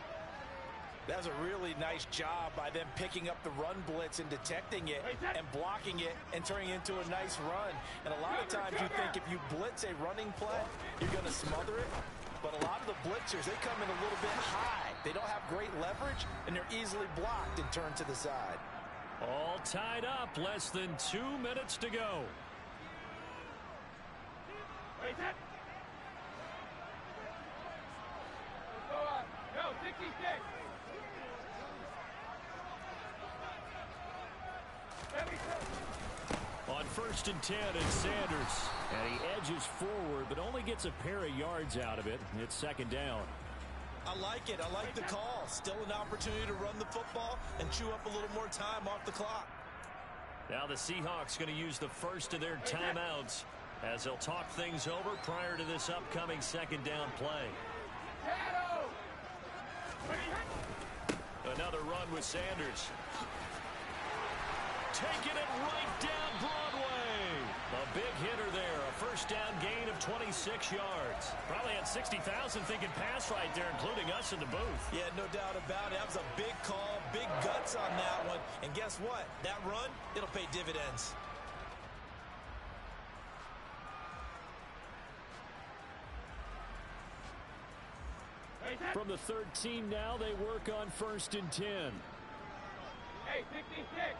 That was a really nice job by them picking up the run blitz and detecting it and blocking it and turning it into a nice run. And a lot of times you think if you blitz a running play, you're going to smother it. But a lot of the blitzers, they come in a little bit high. They don't have great leverage, and they're easily blocked and turned to the side. All tied up. Less than 2 minutes to go. Go, 66. On 1st and 10, it's Sanders. And he edges forward, but only gets a pair of yards out of it. It's 2nd down. I like it. I like the call. Still an opportunity to run the football and chew up a little more time off the clock. Now the Seahawks going to use the first of their timeouts as they'll talk things over prior to this upcoming 2nd down play. Another run with Sanders. Taking it right down Broadway. A big hitter there. A 1st down gain of 26 yards. Probably had 60,000 thinking pass right there, including us in the booth. Yeah, no doubt about it. That was a big call, big guts on that one. And guess what? That run, it'll pay dividends. From the 13 now, they work on 1st and 10. Hey, 66.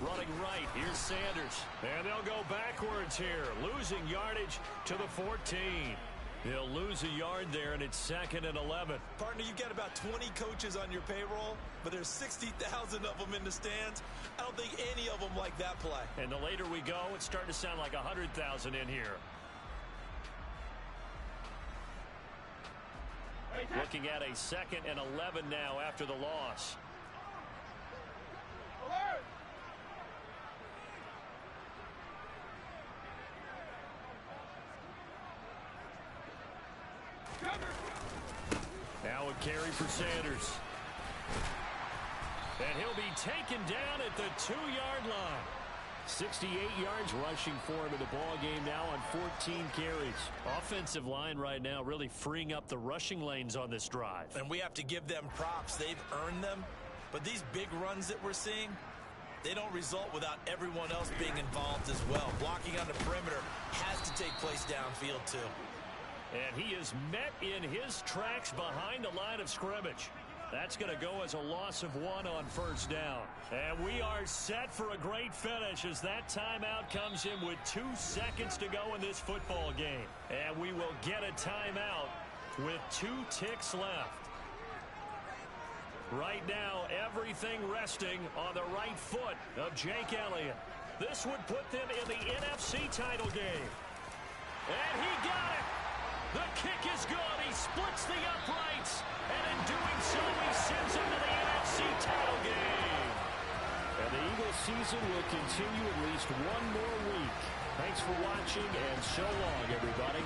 Running right, here's Sanders. And they'll go backwards here, losing yardage to the 14. He'll lose a yard there, and it's 2nd and 11. Partner, you've got about 20 coaches on your payroll, but there's 60,000 of them in the stands. I don't think any of them like that play. And the later we go, it's starting to sound like 100,000 in here. Looking at a 2nd and 11 now after the loss. Now a carry for Sanders. And he'll be taken down at the 2-yard line. 68 yards rushing for him in the ball game now on 14 carries. Offensive line right now really freeing up the rushing lanes on this drive. And we have to give them props. They've earned them. But these big runs that we're seeing, they don't result without everyone else being involved as well. Blocking on the perimeter has to take place downfield too. And he is met in his tracks behind the line of scrimmage. That's going to go as a loss of 1 on first down. And we are set for a great finish as that timeout comes in with 2 seconds to go in this football game. And we will get a timeout with 2 ticks left. Right now, everything resting on the right foot of Jake Elliott. This would put them in the NFC title game. And he got it. The kick is good. He splits the uprights. And in doing so, he sends them to the NFC title game. And the Eagles season will continue at least 1 more week. Thanks for watching, and so long, everybody.